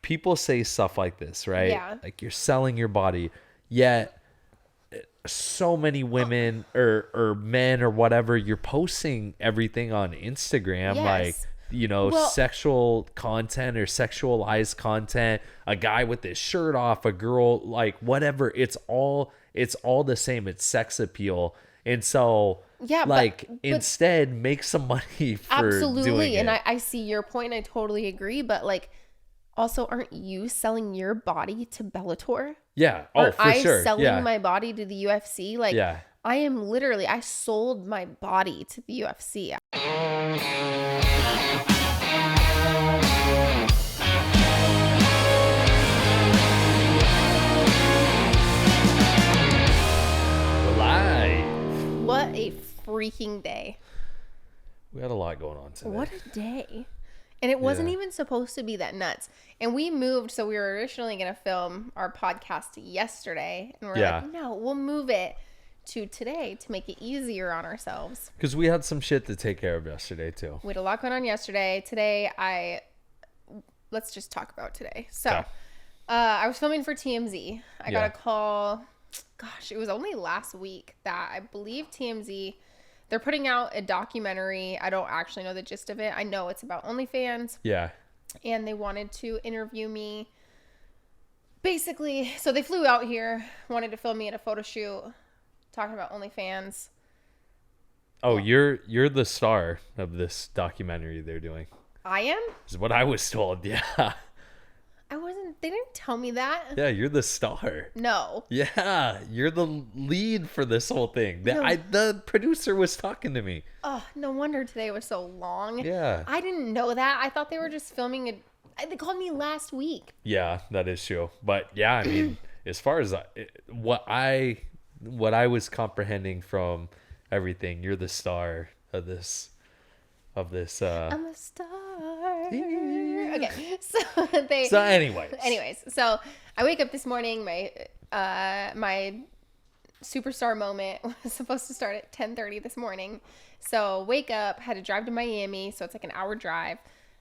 people say stuff like this, right? Yeah. Like you're selling your body, yet so many women or men or whatever, you're posting everything on Instagram, like, Yes. Well, sexual content or sexualized content, a guy with his shirt off, a girl, like whatever. It's all the same. It's sex appeal. And so yeah, like but instead make some money for absolutely. doing it. And I see your point. I totally agree. But like, also, aren't you selling your body to Bellator? Yeah. Oh, Aren't for I sure. selling Yeah. my body to the UFC? Like, Yeah. I sold my body to the UFC. We're live. What a freaking day. We had a lot going on today. What a day. And it wasn't Yeah. even supposed to be that nuts. And we moved, so we were originally going to film our podcast yesterday. And we're Yeah. like, no, we'll move it to today to make it easier on ourselves. Because we had some shit to take care of yesterday too. We had a lot going on yesterday. Today, let's just talk about today. So, Okay. I was filming for TMZ. I got Yeah. a call. Gosh, it was only last week that I believe TMZ, they're putting out a documentary. I don't actually know the gist of it. I know it's about OnlyFans. Yeah. And they wanted to interview me. Basically, so they flew out here, wanted to film me at a photo shoot, talking about OnlyFans. Oh, you're the star of this documentary they're doing. I am? Is what I was told. Yeah. They didn't tell me that. Yeah, you're the star. No. Yeah, you're the lead for this whole thing. The producer was talking to me. Oh, no wonder today was so long. Yeah. I didn't know that. I thought they were just filming they called me last week. Yeah, that is true. But yeah, I mean, as far as what I was comprehending from everything, you're the star of this. I'm a star. Okay, So anyways, so I wake up this morning. My superstar moment was supposed to start at 10:30 this morning. So wake up, had to drive to Miami, so it's like an hour drive.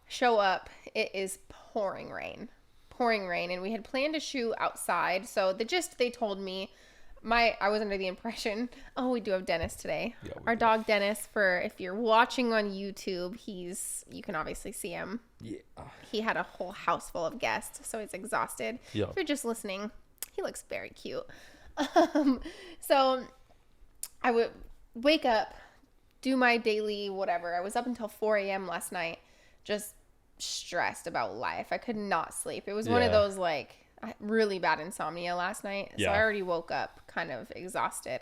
Show up, it is pouring rain, and we had planned to shoot outside. So the gist they told me, I was under the impression, we do have Dennis today. Yeah, Our dog Dennis, if you're watching on YouTube, you can obviously see him. Yeah. He had a whole house full of guests, so he's exhausted. Yeah. If you're just listening, he looks very cute. So I would wake up, do my daily whatever. I was up until 4 a.m. last night, just stressed about life. I could not sleep. It was one of those really bad insomnia last night. So I already woke up kind of exhausted.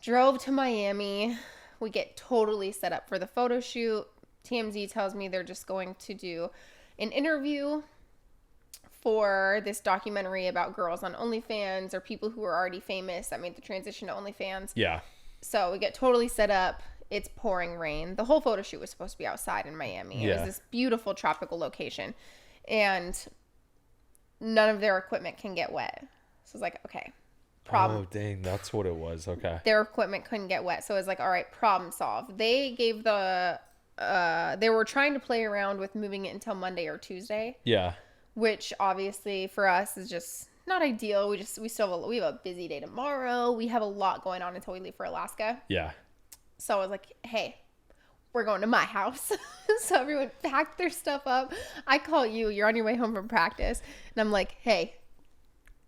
Drove to Miami. We get totally set up for the photo shoot. TMZ tells me they're just going to do an interview for this documentary about girls on OnlyFans or people who are already famous that made the transition to OnlyFans. Yeah. So we get totally set up. It's pouring rain. The whole photo shoot was supposed to be outside in Miami. It was this beautiful tropical location. And none of their equipment can get wet. So it's like, okay, problem. Oh, dang, that's what it was. Okay. Their equipment couldn't get wet. So it was like, all right, problem solved. They gave they were trying to play around with moving it until Monday or Tuesday. Yeah. Which obviously for us is just not ideal. We have a busy day tomorrow. We have a lot going on until we leave for Alaska. Yeah. So I was like, hey, we're going to my house. So everyone packed their stuff up. I call you. You're on your way home from practice. And I'm like, hey,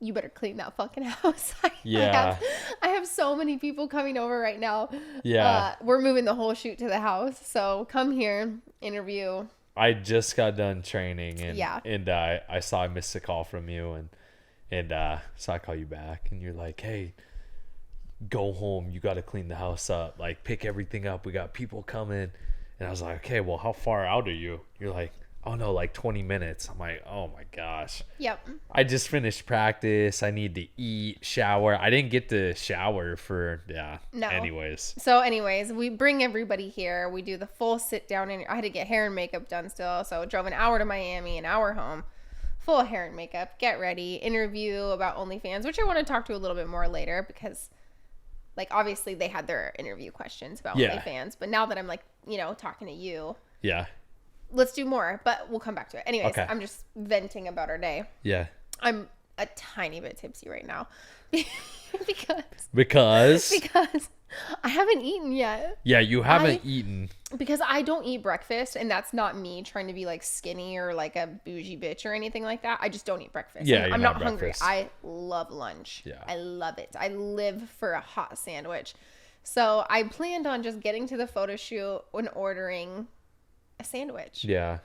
you better clean that fucking house. Yeah. I have so many people coming over right now. Yeah. We're moving the whole shoot to the house. So come here, interview. I just got done training and I saw I missed a call from you and so I call you back and you're like, hey, go home. You got to clean the house up. Like pick everything up. We got people coming. And I was like, okay, well, how far out are you? You're like, oh no, like 20 minutes. I'm like, oh my gosh. Yep. I just finished practice. I need to eat, shower. I didn't get to shower for, No. Anyways. So anyways, we bring everybody here. We do the full sit down. I had to get hair and makeup done still. So drove an hour to Miami, an hour home. Full hair and makeup. Get ready. Interview about OnlyFans, which I want to talk to a little bit more later because obviously they had their interview questions about OnlyFans. But now that I'm talking to you. Yeah. let's do more, but we'll come back to it. Anyways, Okay. I'm just venting about our day. Yeah. I'm a tiny bit tipsy right now Because I haven't eaten yet. Yeah, you haven't eaten. Because I don't eat breakfast, and that's not me trying to be like skinny or like a bougie bitch or anything like that. I just don't eat breakfast. Yeah, I'm not hungry. breakfast. I love lunch. Yeah. I love it. I live for a hot sandwich. So I planned on just getting to the photo shoot and ordering a sandwich. Yeah.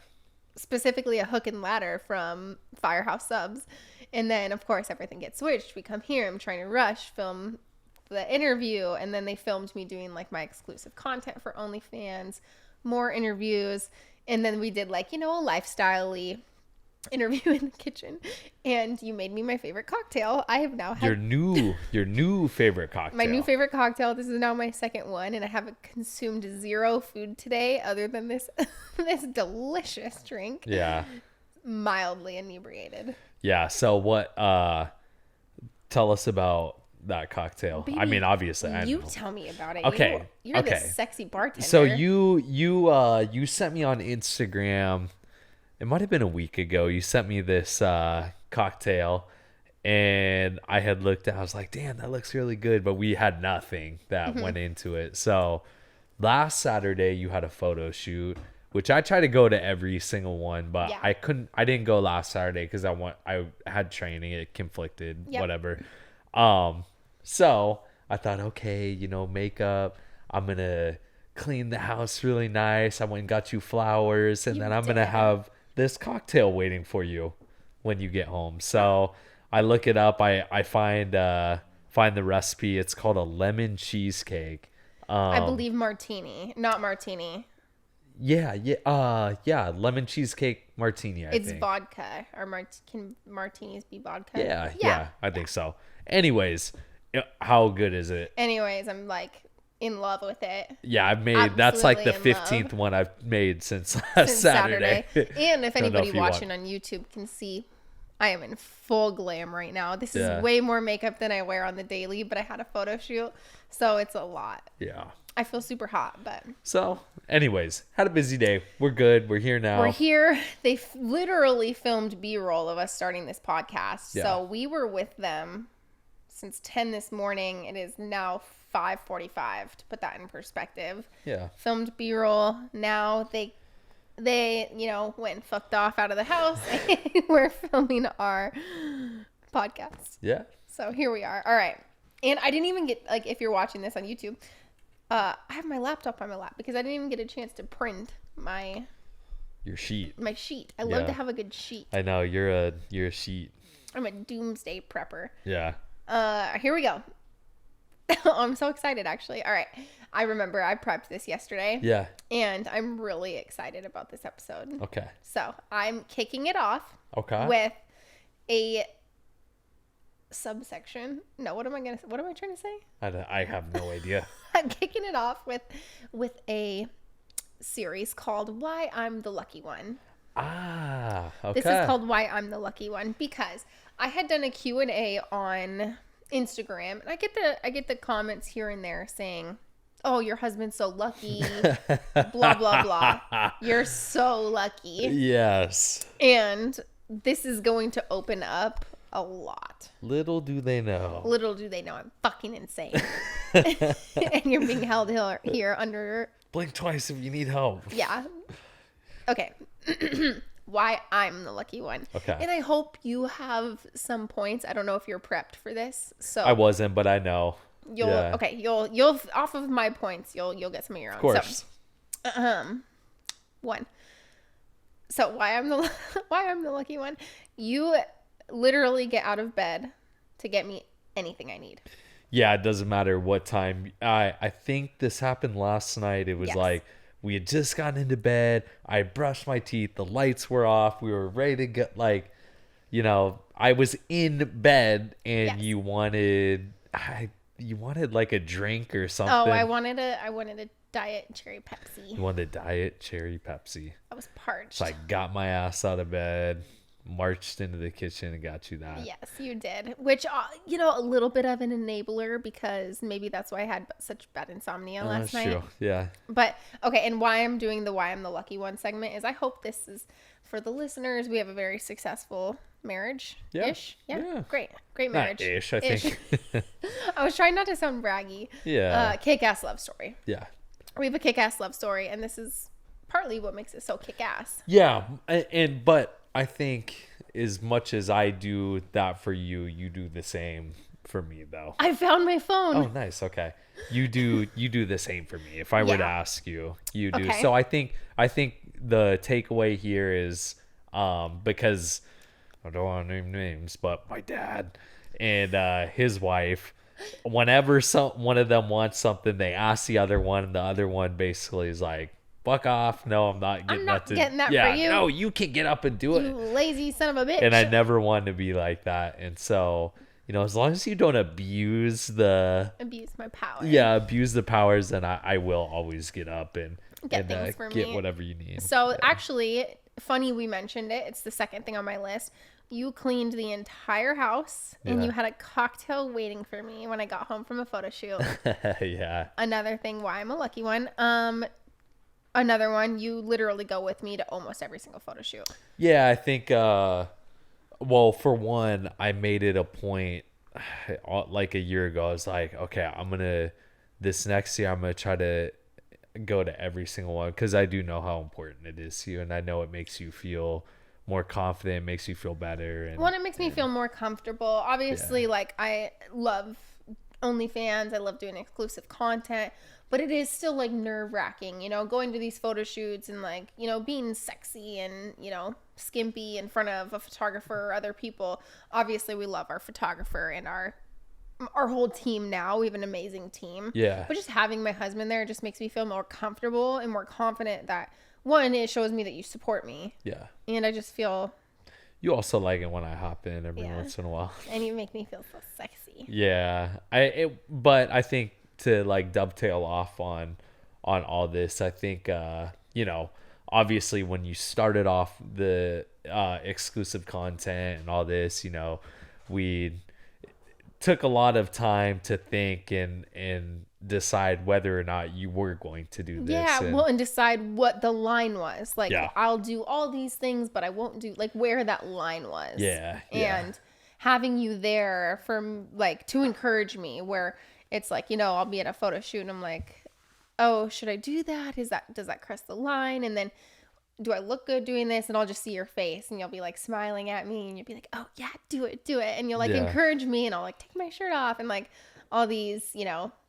Specifically a hook and ladder from Firehouse Subs. And then, of course, everything gets switched. We come here. I'm trying to rush, film the interview. And then they filmed me doing, like, my exclusive content for Onlyfans, more interviews. And then we did, like, you know, a lifestyle-y interview in the kitchen. And you made me my favorite cocktail. I have now had... Your new favorite cocktail. My new favorite cocktail. This is now my second one. And I haven't consumed zero food today other than this this delicious drink. Yeah. Mildly inebriated. Yeah. So what, tell us about that cocktail. Baby, I mean, obviously. You tell me about it. Okay. You're the sexy bartender. So you sent me on Instagram. It might have been a week ago. You sent me this cocktail, and I had looked at. I was like, "Damn, that looks really good," but we had nothing that went into it. So last Saturday, you had a photo shoot, which I try to go to every single one, but Yeah. I couldn't. I didn't go last Saturday because I had training. It conflicted. Yep. Whatever. So I thought, okay, you know, makeup. I'm gonna clean the house really nice. I went and got you flowers, and then I'm gonna have this cocktail waiting for you when you get home. So I look it up. I find the recipe. It's called a lemon cheesecake. I believe martini, not martini. Yeah. Lemon cheesecake martini. I It's think. vodka. Or can martinis be vodka? Yeah. I think so. Anyways, how good is it? Anyways, I'm like in love with it. Yeah, I've made that's like the Absolutely in 15th one I've made since Since Saturday. And if anybody you watching on YouTube can see, I am in full glam right now. This is Yeah. way more makeup than I wear on the daily, but I had a photo shoot, so it's a lot. Yeah. I feel super hot, but So, anyways, had a busy day. We're good. We're here now. we're here. They literally filmed B-roll of us starting this podcast. Yeah. So we were with them since 10 this morning. It is now 5:45 to put that in perspective. Yeah. Filmed B-roll. Now they you know, went and fucked off out of the house and we're filming our podcast. Yeah. So here we are. All right. And I didn't even get, like, if you're watching this on YouTube, I have my laptop on my lap because I didn't even get a chance to print Your sheet. my sheet. I love Yeah. to have a good sheet. I know you're a sheet. I'm a doomsday prepper. Yeah. Here we go. I'm so excited, actually. All right. I remember I prepped this yesterday. Yeah. And I'm really excited about this episode. Okay. So I'm kicking it off Okay. with a subsection. No, what am I trying to say? I have no idea. I'm kicking it off with a series called Why I'm the Lucky One. Ah, okay. This is called Why I'm the Lucky One because I had done a Q&A on Instagram, and I get the comments here and there saying, "Oh, your husband's so lucky." Blah blah blah. You're so lucky. Yes. And this is going to open up a lot. Little do they know. Little do they know I'm fucking insane. And you're being held here under... Blink twice if you need help. Yeah. Okay. Why I'm the lucky one. Okay. And I hope you have some points. I don't know if you're prepped for this. So I wasn't, but I know. You'll off of my points, you'll get some of your own. Of course. So, one. So why I'm the lucky one? You literally get out of bed to get me anything I need. Yeah, it doesn't matter what time. I think this happened last night. It was Yes. like we had just gotten into bed. I brushed my teeth. The lights were off. We were ready to get, like, you know, I was in bed and Yes. you wanted like a drink or something. Oh, I wanted a diet cherry Pepsi. You wanted diet cherry Pepsi. I was parched. So I got my ass out of bed, marched into the kitchen and got you that. Yes, you did. Which, a little bit of an enabler, because maybe that's why I had such bad insomnia last night. True. Yeah. But, okay, and why I'm doing the Why I'm the Lucky One segment is I hope this is, for the listeners, we have a very successful marriage. Ish. Yeah. Great marriage. Not ish, I think. I was trying not to sound braggy. Yeah. Kick-ass love story. Yeah. We have a kick-ass love story, and this is partly what makes it so kick-ass. Yeah. But I think as much as I do that for you, you do the same for me, though. I found my phone. Oh, nice. Okay. You do the same for me. If I were to ask you, you do. Okay. So I think the takeaway here is, because I don't want to name names, but my dad and his wife, whenever one of them wants something, they ask the other one, and the other one basically is like, fuck off. No, I'm not getting that for you. No, you can get up and do it. You lazy son of a bitch. And I never wanted to be like that. And so, as long as you don't abuse my power. Yeah, abuse the powers, then I will always get up and get things for get me. Whatever you need. So actually, funny we mentioned it. It's the second thing on my list. You cleaned the entire house, and you had a cocktail waiting for me when I got home from a photo shoot. Yeah. Another thing why I'm a lucky one. Another one, you literally go with me to almost every single photo shoot. Yeah, I think, well, for one, I made it a point like a year ago. I was like, okay, this next year, I'm going to try to go to every single one, because I do know how important it is to you, and I know it makes you feel more confident, makes you feel better. And it makes me feel more comfortable. Obviously, like, I love OnlyFans. I love doing exclusive content. But it is still, like, nerve-wracking, going to these photo shoots and, like, being sexy and, skimpy in front of a photographer or other people. Obviously, we love our photographer and our whole team now. We have an amazing team. Yeah. But just having my husband there just makes me feel more comfortable and more confident that, one, it shows me that you support me. Yeah. And I just feel... You also like it when I hop in every once in a while. And you make me feel so sexy. Yeah. But I think... to like dovetail off on all this, I think obviously when you started off the exclusive content and all this, we took a lot of time to think and decide whether or not you were going to do this. And decide what the line was. Like, I'll do all these things, but I won't do, like, where that line was. And having you there for, like, to encourage me, where it's like, I'll be at a photo shoot and I'm like, oh, should I do that? Does that cross the line? And then, do I look good doing this? And I'll just see your face and you'll be like smiling at me and you'll be like, oh yeah, do it. And you'll like encourage me, and I'll like take my shirt off and like all these,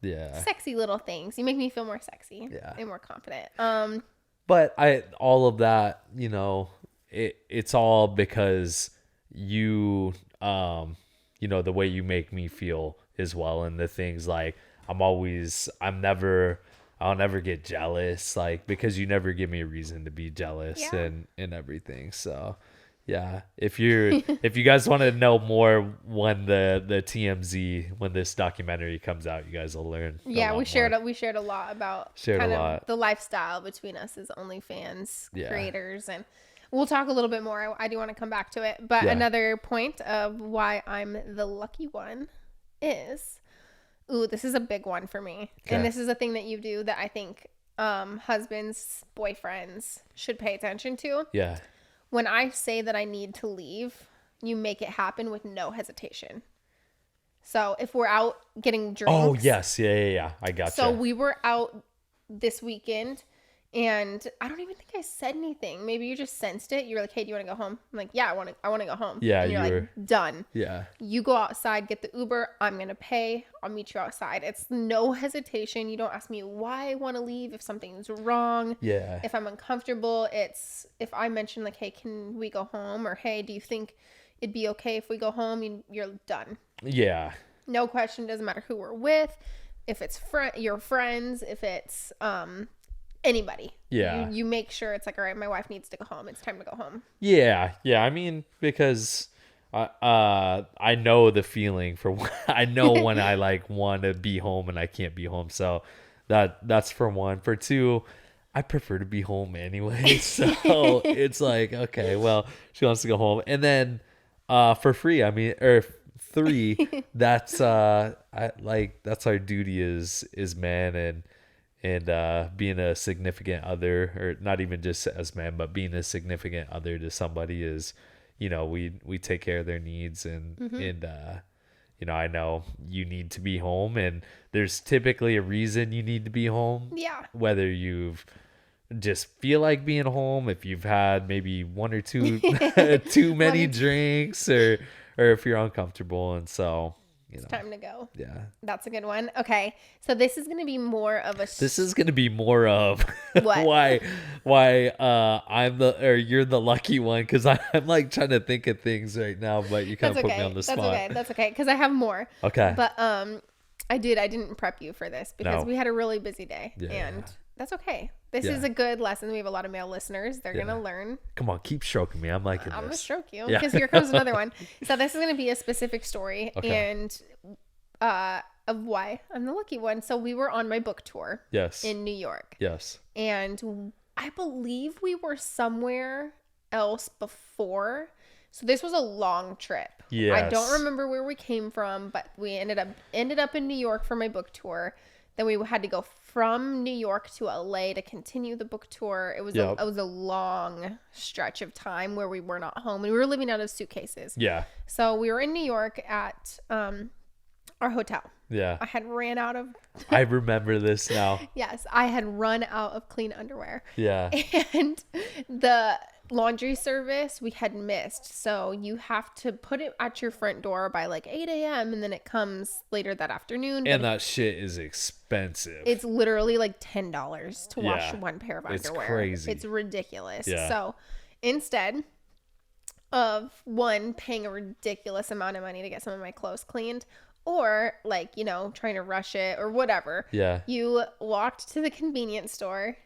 sexy little things. You make me feel more sexy and more confident. But all of that, it's all because you, the way you make me feel as well, and the things like I'll never get jealous, like, because you never give me a reason to be jealous and everything. So if you guys want to know more when the TMZ, when this documentary comes out, you guys will learn. We shared a lot about the lifestyle between us as OnlyFans creators, and we'll talk a little bit more. I do want to come back to it, but another point of why I'm the lucky one is, this is a big one for me. Okay. And this is a thing that you do that I think husbands, boyfriends should pay attention to. Yeah. When I say that I need to leave, you make it happen with no hesitation. So if we're out getting drinks. Oh, yes. Yeah. I gotcha. So we were out this weekend, and I don't even think I said anything. Maybe you just sensed it. You were like, hey, do you want to go home? I'm like, yeah, I want to go home. Yeah, and you're like, done. Yeah. You go outside, get the Uber. I'm going to pay. I'll meet you outside. It's no hesitation. You don't ask me why I want to leave, if something's wrong. Yeah. If I'm uncomfortable. It's if I mention like, hey, can we go home? Or, hey, do you think it'd be okay if we go home? You're done. Yeah. No question. Doesn't matter who we're with. If it's your friends, if it's anybody. Yeah. You make sure it's like, all right, my wife needs to go home. It's time to go home. Yeah. I mean, because I know the feeling for I know when I like want to be home and I can't be home. So that's for one. For two, I prefer to be home anyway. So it's like, okay, well, she wants to go home. And then for free, I mean, or 3, that's that's our duty is man, and being a significant other, or not even just as man, but being a significant other to somebody is, we take care of their needs, and I know you need to be home, and there's typically a reason you need to be home. Yeah. Whether you've just feel like being home, if you've had maybe 1 or 2 too many drinks, or if you're uncomfortable, and so it's time to go. Yeah, that's a good one. Okay, so this is going to be more of what? why you're the lucky one, because I'm like trying to think of things right now, but you kind of put me on the spot. That's okay, because I have more. Okay, but I didn't prep you for this because we had a really busy day, and that's okay. This is a good lesson. We have a lot of male listeners. They're going to learn. Come on, keep stroking me. I'm liking this. I'm going to stroke you because here comes another one. So this is going to be a specific story and of why I'm the lucky one. So we were on my book tour in New York. Yes. And I believe we were somewhere else before. So this was a long trip. Yes. I don't remember where we came from, but we ended up in New York for my book tour. Then we had to go from New York to LA to continue the book tour. It was a long stretch of time where we were not home, and we were living out of suitcases. Yeah. So we were in New York at our hotel. Yeah. I had ran out of I remember this now. Yes, I had run out of clean underwear. Yeah. And the laundry service we had missed. So you have to put it at your front door by like 8 a.m. and then it comes later that afternoon. And that shit is expensive. It's literally like $10 to wash one pair of underwear. It's crazy. It's ridiculous. Yeah. So instead of paying a ridiculous amount of money to get some of my clothes cleaned, or like, trying to rush it or whatever. Yeah. You walked to the convenience store,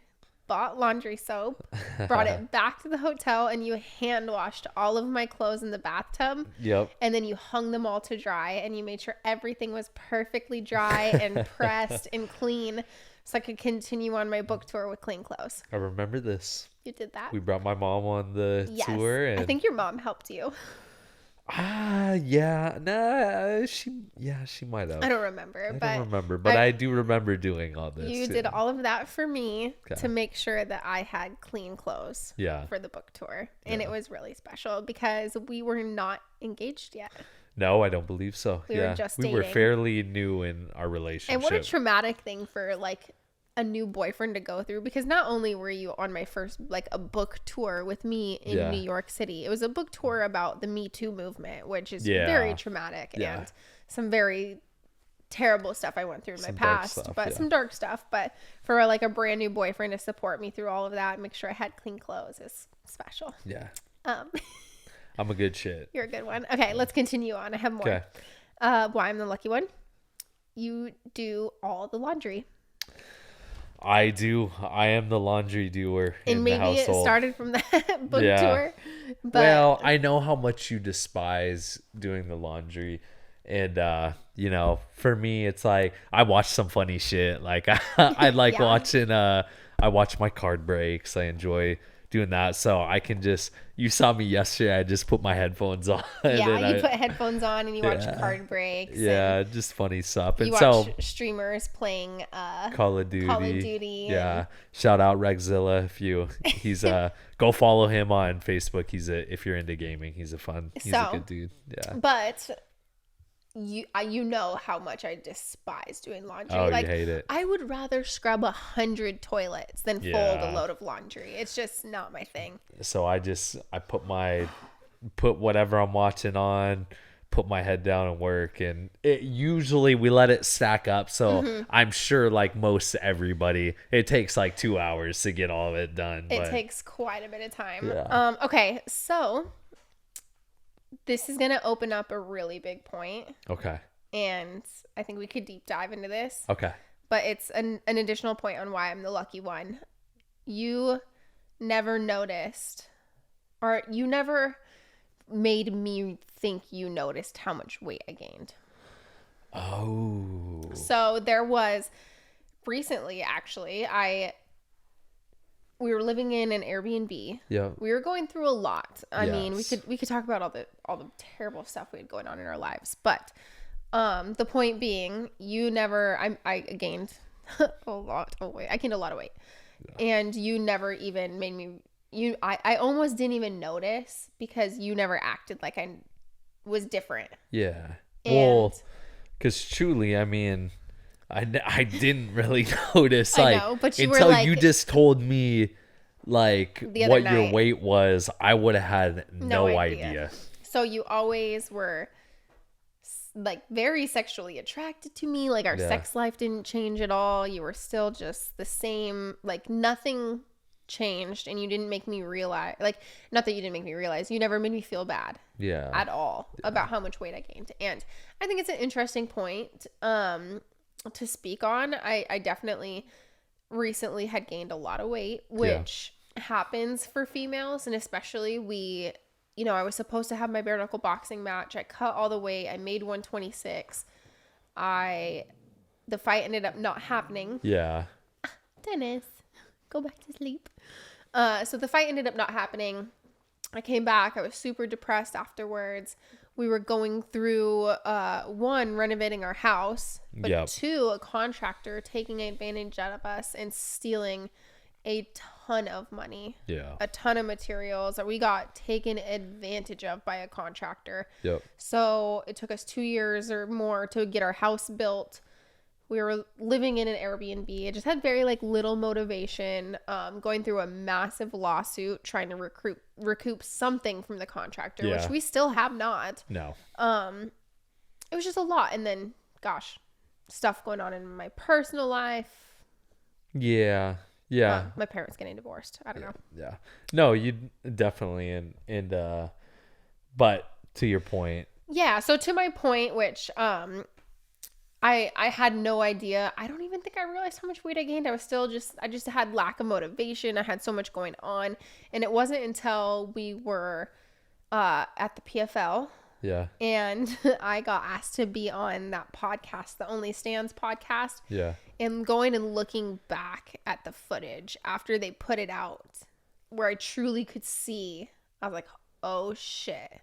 bought laundry soap, brought it back to the hotel, and you hand washed all of my clothes in the bathtub. Yep. And then you hung them all to dry, and you made sure everything was perfectly dry and pressed and clean, so I could continue on my book tour with clean clothes. I remember this. You did that? We brought my mom on the tour. And I think your mom helped you. Yeah. Nah, she might have. I don't remember. But I do remember doing all this. You did all of that for me to make sure that I had clean clothes for the book tour. And it was really special because we were not engaged yet. No, I don't believe so. We were just dating. We were fairly new in our relationship. And what a traumatic thing for like a new boyfriend to go through, because not only were you on my first like a book tour with me in New York City, it was a book tour about the Me Too movement, which is very traumatic and some very terrible stuff I went through in my past, some dark stuff. But for like a brand new boyfriend to support me through all of that and make sure I had clean clothes is special. Yeah. I'm a good shit. You're a good one. Okay, let's continue on. I have more. Okay. Why I'm the lucky one. You do all the laundry. I do. I am the laundry doer in the household. And maybe it started from that book tour. But... Well, I know how much you despise doing the laundry. And, for me, it's like, I watch some funny shit. Like, I like watching, I watch my card breaks. I enjoy doing that. So I can you saw me yesterday. I just put my headphones on. Yeah, you put headphones on and you watch card breaks. Yeah, just funny stuff. And you watch streamers playing Call of Duty. Yeah. Shout out Rexzilla he's go follow him on Facebook. If you're into gaming, he's a good dude. Yeah. But you know how much I despise doing laundry. Oh, you hate it. I would rather scrub 100 toilets than fold a load of laundry. It's just not my thing. So I put whatever I'm watching on, put my head down and work, and usually we let it stack up. So I'm sure like most everybody, it takes like 2 hours to get all of it done. It takes quite a bit of time. Yeah. Okay, so this is going to open up a really big point. Okay. And I think we could deep dive into this. Okay. But it's an additional point on why I'm the lucky one. You never noticed, or you never made me think you noticed how much weight I gained. Oh. So there was recently, actually, we were living in an Airbnb. Yeah. We were going through a lot. I mean, we could talk about all the terrible stuff we had going on in our lives, but the point being, I gained a lot of weight. I gained a lot of weight. Yeah. And you never even made me I almost didn't even notice because you never acted like I was different. Yeah. Well, cuz truly, I mean, I didn't really notice but until you just told me like what your weight was. I would have had no idea. So you always were like very sexually attracted to me. Like our sex life didn't change at all. You were still just the same. Like nothing changed, and you didn't make me realize. Like not that you didn't make me realize. You never made me feel bad. Yeah. At all about how much weight I gained, and I think it's an interesting point. To speak on. I definitely recently had gained a lot of weight, which happens for females, and especially I was supposed to have my bare knuckle boxing match. I cut all the weight. I made 126. The fight ended up not happening. Yeah. Dennis, go back to sleep. So the fight ended up not happening. I came back. I was super depressed afterwards. We were going through, one, renovating our house, but two, a contractor taking advantage of us and stealing a ton of money. Yeah. A ton of materials. We got taken advantage of by a contractor. Yep. So it took us 2 years or more to get our house built. We were living in an Airbnb. It just had very little motivation, going through a massive lawsuit, trying to recoup something from the contractor, which we still have not. No. It was just a lot. And then, gosh, stuff going on in my personal life. Yeah. Yeah. My parents getting divorced. I don't know. Yeah. No, you definitely. And but to your point. Yeah. So to my point, which, I had no idea. I don't even think I realized how much weight I gained. I just had lack of motivation. I had so much going on. And it wasn't until we were at the PFL. Yeah. And I got asked to be on that podcast, the Only Stands podcast. Yeah. And going and looking back at the footage after they put it out, where I truly could see, I was like, oh shit,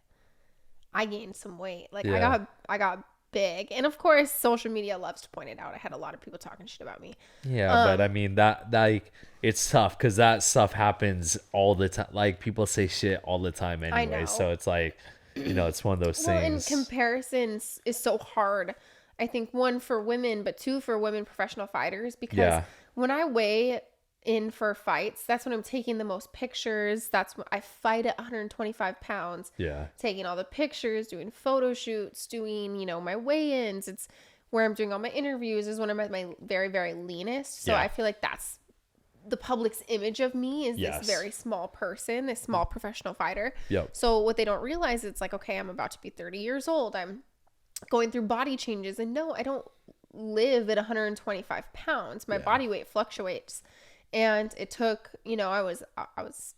I gained some weight. I got big. And of course, social media loves to point it out. I had a lot of people talking shit about me. Yeah, but I mean that it's tough because that stuff happens all the time. Like people say shit all the time anyway. So it's like, it's one of those things. And comparisons is so hard. I think one for women, but two for women professional fighters, because when I weigh in for fights, that's when I'm taking the most pictures. That's when I fight at 125 pounds. Yeah. Taking all the pictures, doing photo shoots, doing, my weigh-ins. It's where I'm doing all my interviews is when I'm at my very, very leanest. So I feel like that's the public's image of me is this very small person, this small professional fighter. Yep. So what they don't realize, it's like, okay, I'm about to be 30 years old. I'm going through body changes. And no, I don't live at 125 pounds. My body weight fluctuates. And it took, I was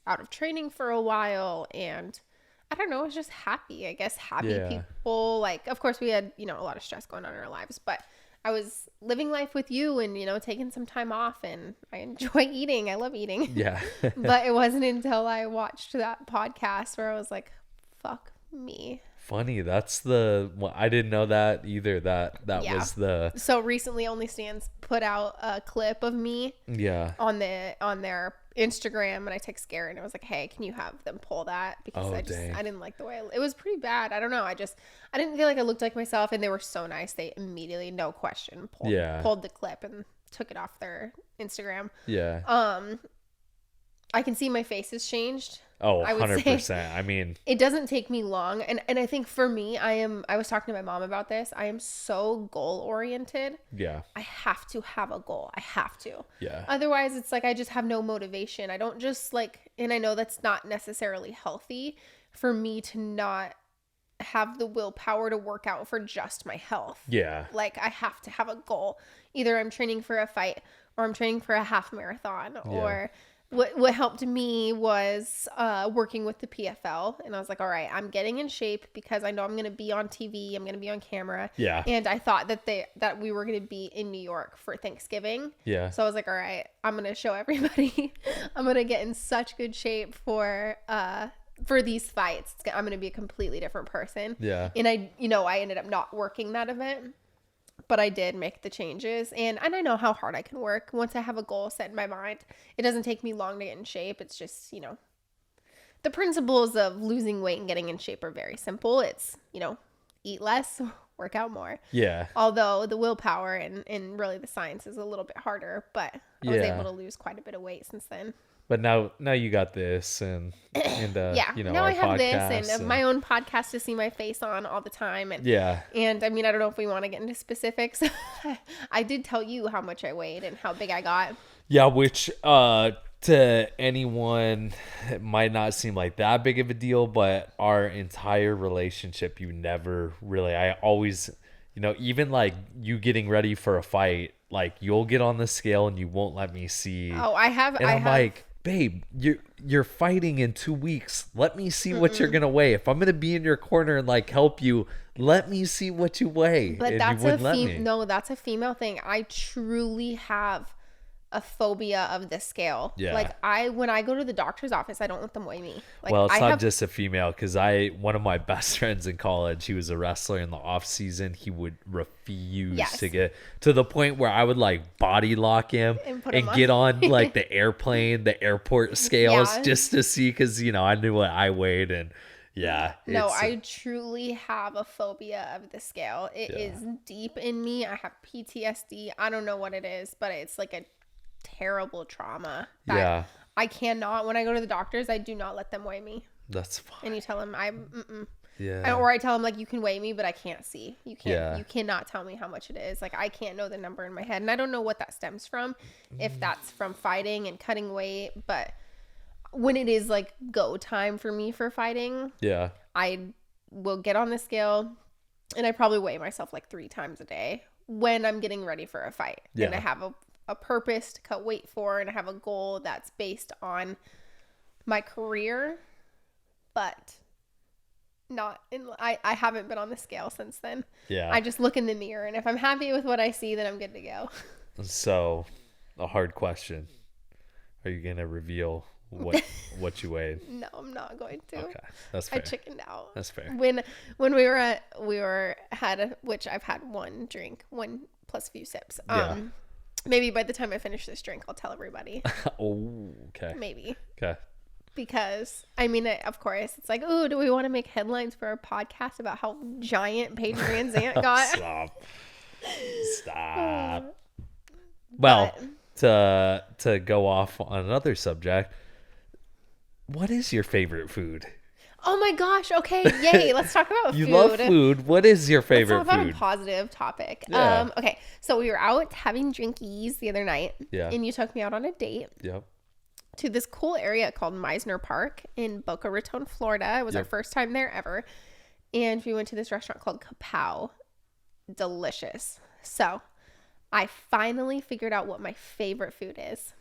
out of training for a while, and I don't know, I was just happy, I guess, people. Like, of course we had, a lot of stress going on in our lives, but I was living life with you and, taking some time off, and I enjoy eating. I love eating. Yeah. But it wasn't until I watched that podcast where I was like, fuck me. Funny, that's I didn't know that either. That was the. So recently, Only Stands put out a clip of me. Yeah. On their Instagram, and I text Garrett and I was like, "Hey, can you have them pull that?" Because I didn't like the way it was pretty bad. I don't know. I didn't feel like I looked like myself, and they were so nice. They immediately, no question, pulled the clip and took it off their Instagram. Yeah. I can see my face has changed. Oh, 100%. I mean, it doesn't take me long. And I think for me, I was talking to my mom about this. I am so goal oriented. Yeah. I have to have a goal. I have to. Yeah. Otherwise, it's like I just have no motivation. I don't just and I know that's not necessarily healthy for me to not have the willpower to work out for just my health. Yeah. Like I have to have a goal. Either I'm training for a fight, or I'm training for a half marathon, or what helped me was working with the PFL, and I was like, all right, I'm getting in shape because I know I'm going to be on TV, I'm going to be on camera. Yeah. And I thought that we were going to be in New York for Thanksgiving. Yeah. So I was like, all right, I'm going to show everybody I'm going to get in such good shape for these fights. I'm going to be a completely different person. Yeah. And I ended up not working that event. But I did make the changes, and I know how hard I can work. Once I have a goal set in my mind, it doesn't take me long to get in shape. It's just, the principles of losing weight and getting in shape are very simple. It's, eat less, work out more. Yeah. Although the willpower and really the science is a little bit harder, but I was able to lose quite a bit of weight since then. But now you got this and yeah. Now I have this and my own podcast to see my face on all the time. And I mean, I don't know if we want to get into specifics. I did tell you how much I weighed and how big I got. Yeah, which to anyone it might not seem like that big of a deal, but our entire relationship, I always, even like you getting ready for a fight, like you'll get on the scale and you won't let me see. Oh, I have. And I'm like, babe, you're fighting in 2 weeks. Let me see what you're gonna weigh. If I'm gonna be in your corner and like help you, let me see what you weigh. But that's that's a female thing. I truly have a phobia of the scale. Yeah. Like when I go to the doctor's office, I don't let them weigh me. Like, well, it's not just a female, because one of my best friends in college, he was a wrestler in the off season. He would refuse to get to the point where I would like body lock him and get on like the airport scales just to see, because I knew what I weighed. And I truly have a phobia of the scale. It is deep in me. I have PTSD. I don't know what it is, but it's like a terrible trauma that I cannot, when I go to the doctors, I do not let them weigh me. That's fine. And you tell them or I tell them like, you can weigh me, but I can't see. You cannot tell me how much it is. Like, I can't know the number in my head, and I don't know what that stems from, if that's from fighting and cutting weight. But when it is like go time for me for fighting, I will get on the scale, and I probably weigh myself like 3 times a day when I'm getting ready for a fight. And I have a purpose to cut weight for, and I have a goal that's based on my career, but I haven't been on the scale since then. I just look in the mirror, and if I'm happy with what I see, then I'm good to go. So a hard question, are you gonna reveal what you weighed? No, I'm not going to. Okay, that's fair. I chickened out. That's fair. When which I've had one drink, 1 plus a few sips. Maybe by the time I finish this drink, I'll tell everybody. Oh, okay. Maybe. Okay. Because, I mean, of course, it's like, oh, do we want to make headlines for our podcast about how giant Paige Van Zant got? Stop. Well, to go off on another subject, what is your favorite food? Oh my gosh. Okay. Yay. Let's talk about food. You love food. What is your favorite Let's talk about food? A positive topic. Yeah. Okay. So we were out having drinkies the other night. Yeah. And you took me out on a date. Yep. To this cool area called Meisner Park in Boca Raton, Florida. It was our first time there ever. And we went to this restaurant called Kapow. Delicious. So I finally figured out what my favorite food is.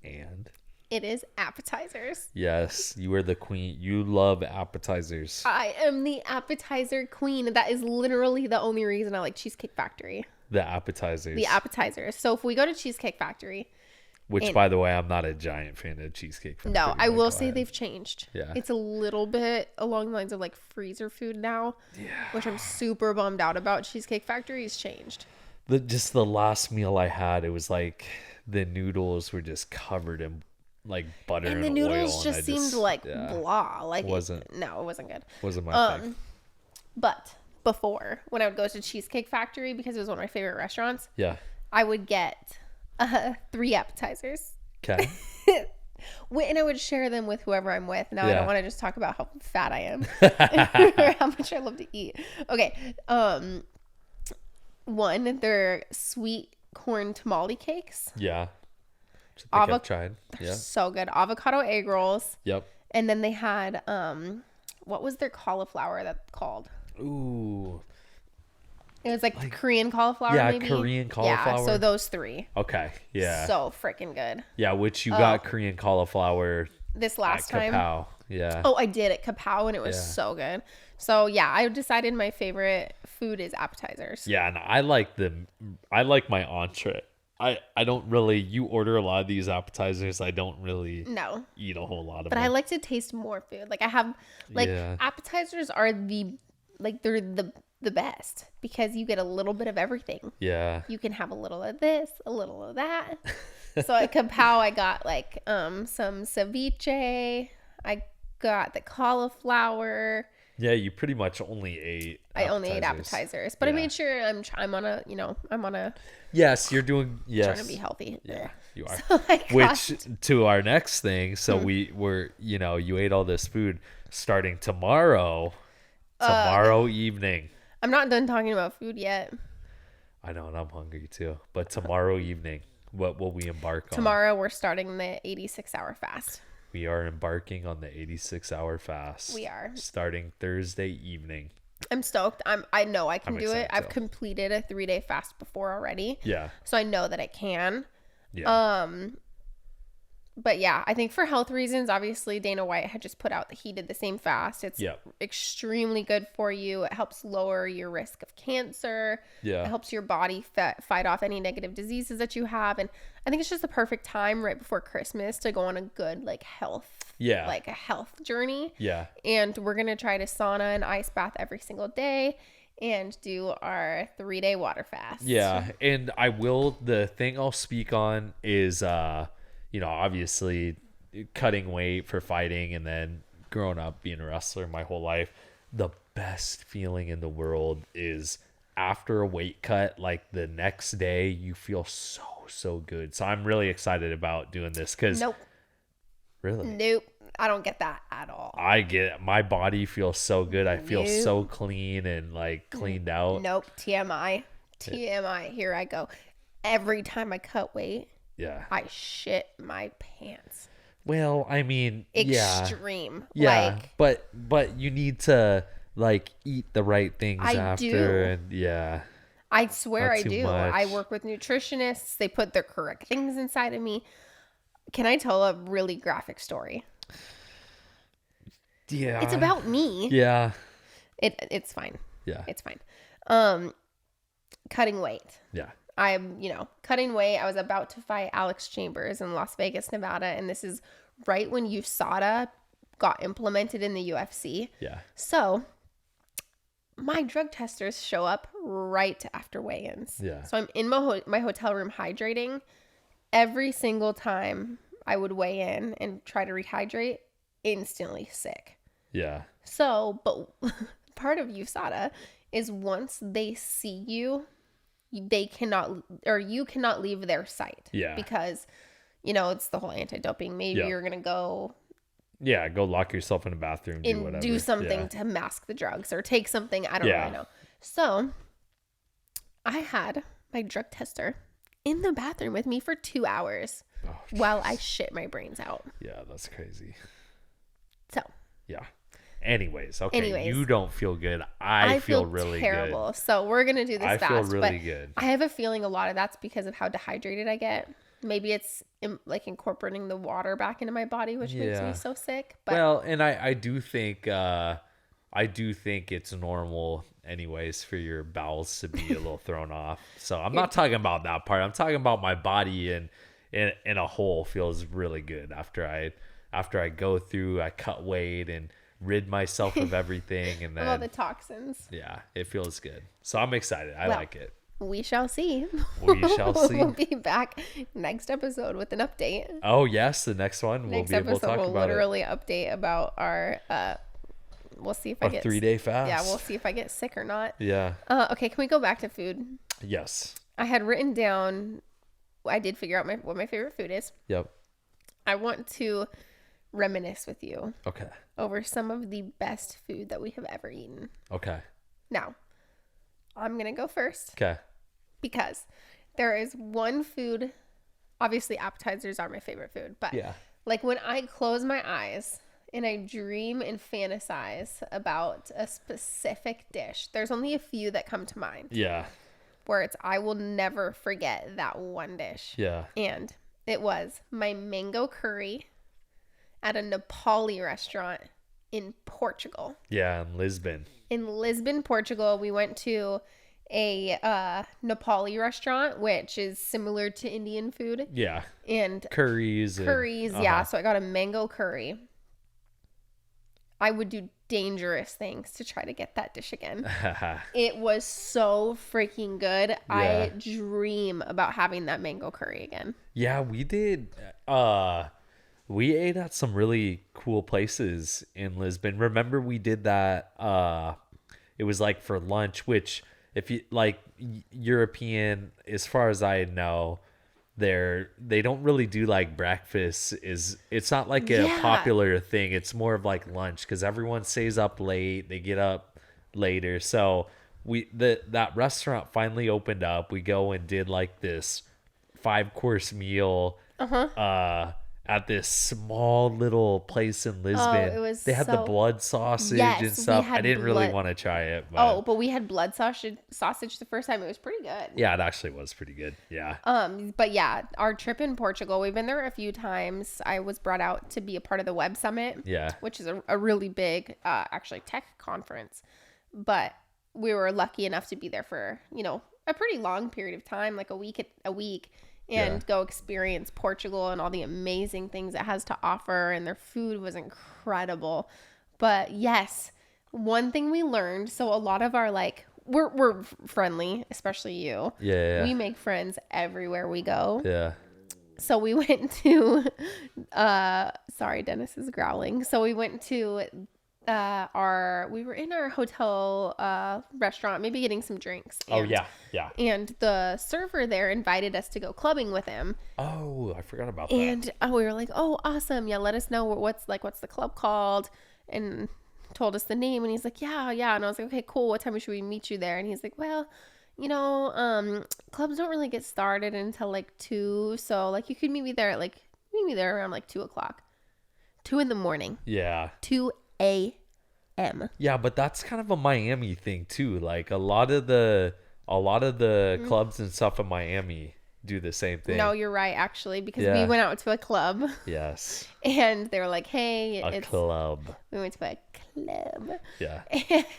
And? It is appetizers. Yes, you are the queen. You love appetizers. I am the appetizer queen. That is literally the only reason I like Cheesecake Factory. The appetizers. The appetizers. So if we go to Cheesecake Factory. Which, by the way, I'm not a giant fan of Cheesecake Factory. No, I will say they've changed. Yeah. It's a little bit along the lines of like freezer food now. Yeah. Which I'm super bummed out about. Cheesecake Factory's changed. Just the last meal I had, it was like the noodles were just covered in like butter and oil. And the noodles just seemed like blah. Like it wasn't good. Wasn't my thing. But before, when I would go to Cheesecake Factory, because it was one of my favorite restaurants, I would get 3 appetizers. Okay. And I would share them with whoever I'm with. Now I don't want to just talk about how fat I am or how much I love to eat. Okay. One, they're sweet corn tamale cakes. Yeah. I think I've tried. Yeah. So good. Avocado egg rolls. Yep. And then they had what was their cauliflower called? Ooh. It was like Korean cauliflower, yeah, maybe? Korean cauliflower. Yeah, so those 3. Okay, yeah. So freaking good. Yeah, which you got Korean cauliflower this last time. Kapow. Yeah. Oh, I did at Kapow, and it was so good. So yeah, I decided my favorite food is appetizers. Yeah, and I like my entree. I don't really, you order a lot of these appetizers. I don't really eat a whole lot of them. But I like to taste more food. Like I have, appetizers are they're the best because you get a little bit of everything. Yeah. You can have a little of this, a little of that. So at Kapow, I got some ceviche. I got the cauliflower. Yeah, you pretty much only ate appetizers. I only ate appetizers, but I made sure I'm on a yes, you're doing trying to be healthy. Yeah, you are. So which to our next thing, so we were, you ate all this food starting tomorrow evening. I'm not done talking about food yet. I know, and I'm hungry too. But tomorrow evening, what will we embark on? Tomorrow we're starting the 86-hour fast. We are embarking on the 86-hour fast. We are. Starting Thursday evening. I'm stoked. I know I can do it. I've completed a 3-day fast before already. Yeah. So I know that I can. Yeah. But yeah, I think for health reasons, obviously Dana White had just put out that he did the same fast. It's extremely good for you. It helps lower your risk of cancer. Yeah. It helps your body fight off any negative diseases that you have. And I think it's just the perfect time right before Christmas to go on a good health. Yeah. Like a health journey. Yeah. And we're going to try to sauna and ice bath every single day and do our 3-day water fast. Yeah. And the thing I'll speak on is, obviously cutting weight for fighting and then growing up being a wrestler my whole life. The best feeling in the world is after a weight cut, the next day you feel so good. So I'm really excited about doing this because Nope. Really? Nope. I don't get that at all. I get it. My body feels so good. I feel so clean and cleaned out. Nope. TMI. Here I go. Every time I cut weight, I shit my pants. Well, I mean, extreme. Yeah. But you need to eat the right things after. And I swear I do. Much. I work with nutritionists. They put their correct things inside of me. Can I tell a really graphic story? Yeah. It's about me. Yeah. It's fine. Yeah. It's fine. Cutting weight. Yeah. I'm, cutting weight. I was about to fight Alex Chambers in Las Vegas, Nevada. And this is right when USADA got implemented in the UFC. Yeah. So my drug testers show up right after weigh-ins. Yeah. So I'm in my hotel room hydrating. Every single time I would weigh in and try to rehydrate, instantly sick. Yeah. So, but part of USADA is once they see you, they cannot, or you cannot leave their site. Yeah. Because, it's the whole anti-doping. Maybe you're going to go. Yeah. Go lock yourself in a bathroom. Do something to mask the drugs or take something. I don't really know. So I had my drug tester in the bathroom with me for 2 hours while I shit my brains out. Yeah. That's crazy. So. Yeah. Anyways, you don't feel good. I feel really terrible. Good. So we're gonna do this fast. I feel really good. I have a feeling a lot of that's because of how dehydrated I get. Maybe it's incorporating the water back into my body, which makes me so sick. But well, and I do think it's normal, anyways, for your bowels to be a little thrown off. So I'm not talking about that part. I'm talking about my body and in a whole feels really good after I go through. I cut weight and rid myself of everything and then all the toxins. Yeah, it feels good. So I'm excited. I like it. We shall see. We shall see. We'll be back next episode with an update. Oh yes, the next one we'll be able to talk about it. We'll literally update about our we'll see if I get 3-day fast. Yeah, we'll see if I get sick or not. Yeah. Okay, can we go back to food? Yes. I had written down, I did figure out what my favorite food is. Yep. I want to reminisce with you. Okay. Over some of the best food that we have ever eaten. Okay. Now, I'm going to go first. Okay. Because there is one food, obviously appetizers are my favorite food, but when I close my eyes, and I dream and fantasize about a specific dish. There's only a few that come to mind. Yeah. Where I will never forget that one dish. Yeah. And it was my mango curry at a Nepali restaurant in Portugal. Yeah, in Lisbon. In Lisbon, Portugal, we went to a Nepali restaurant, which is similar to Indian food. Yeah. And curries, yeah. So I got a mango curry. I would do dangerous things to try to get that dish again. It was so freaking good. Yeah. I dream about having that mango curry again. Yeah, we did. We ate at some really cool places in Lisbon. Remember we did that, it was like for lunch, which if you like European, as far as I know, they don't really do like breakfast. It's not like a popular thing. It's more of like lunch because everyone stays up late. They get up later. So that restaurant finally opened up. We go and did like this 5-course meal. At this small little place in Lisbon. They had the blood sausage and stuff. I didn't really want to try it. But we had blood sausage the first time. It was pretty good. Yeah, it actually was pretty good. Yeah. But yeah, our trip in Portugal, we've been there a few times. I was brought out to be a part of the Web Summit. Yeah. Which is a really big, actually tech conference. But we were lucky enough to be there for, a pretty long period of time, like a week. And go experience Portugal and all the amazing things it has to offer. And their food was incredible. But yes, one thing we learned, so a lot of our we're friendly, especially you. Yeah. We make friends everywhere we go. Yeah. So we went to, sorry, Dennis is growling. So we went to we were in our hotel restaurant, maybe getting some drinks. Yeah. And the server there invited us to go clubbing with him. Oh, I forgot about that. And we were like, oh, awesome. Yeah, let us know what's the club called, and told us the name. And he's like, yeah. And I was like, okay, cool. What time should we meet you there? And he's like, well, clubs don't really get started until 2. So you could meet me there around 2 o'clock, 2 in the morning. Yeah. 2 a.m. Yeah, but that's kind of a Miami thing too. Like a lot of the clubs and stuff in Miami do the same thing. No, you're right, actually, because we went out to a club. Yes. And they were like, hey, it's club. We went to a club. Yeah.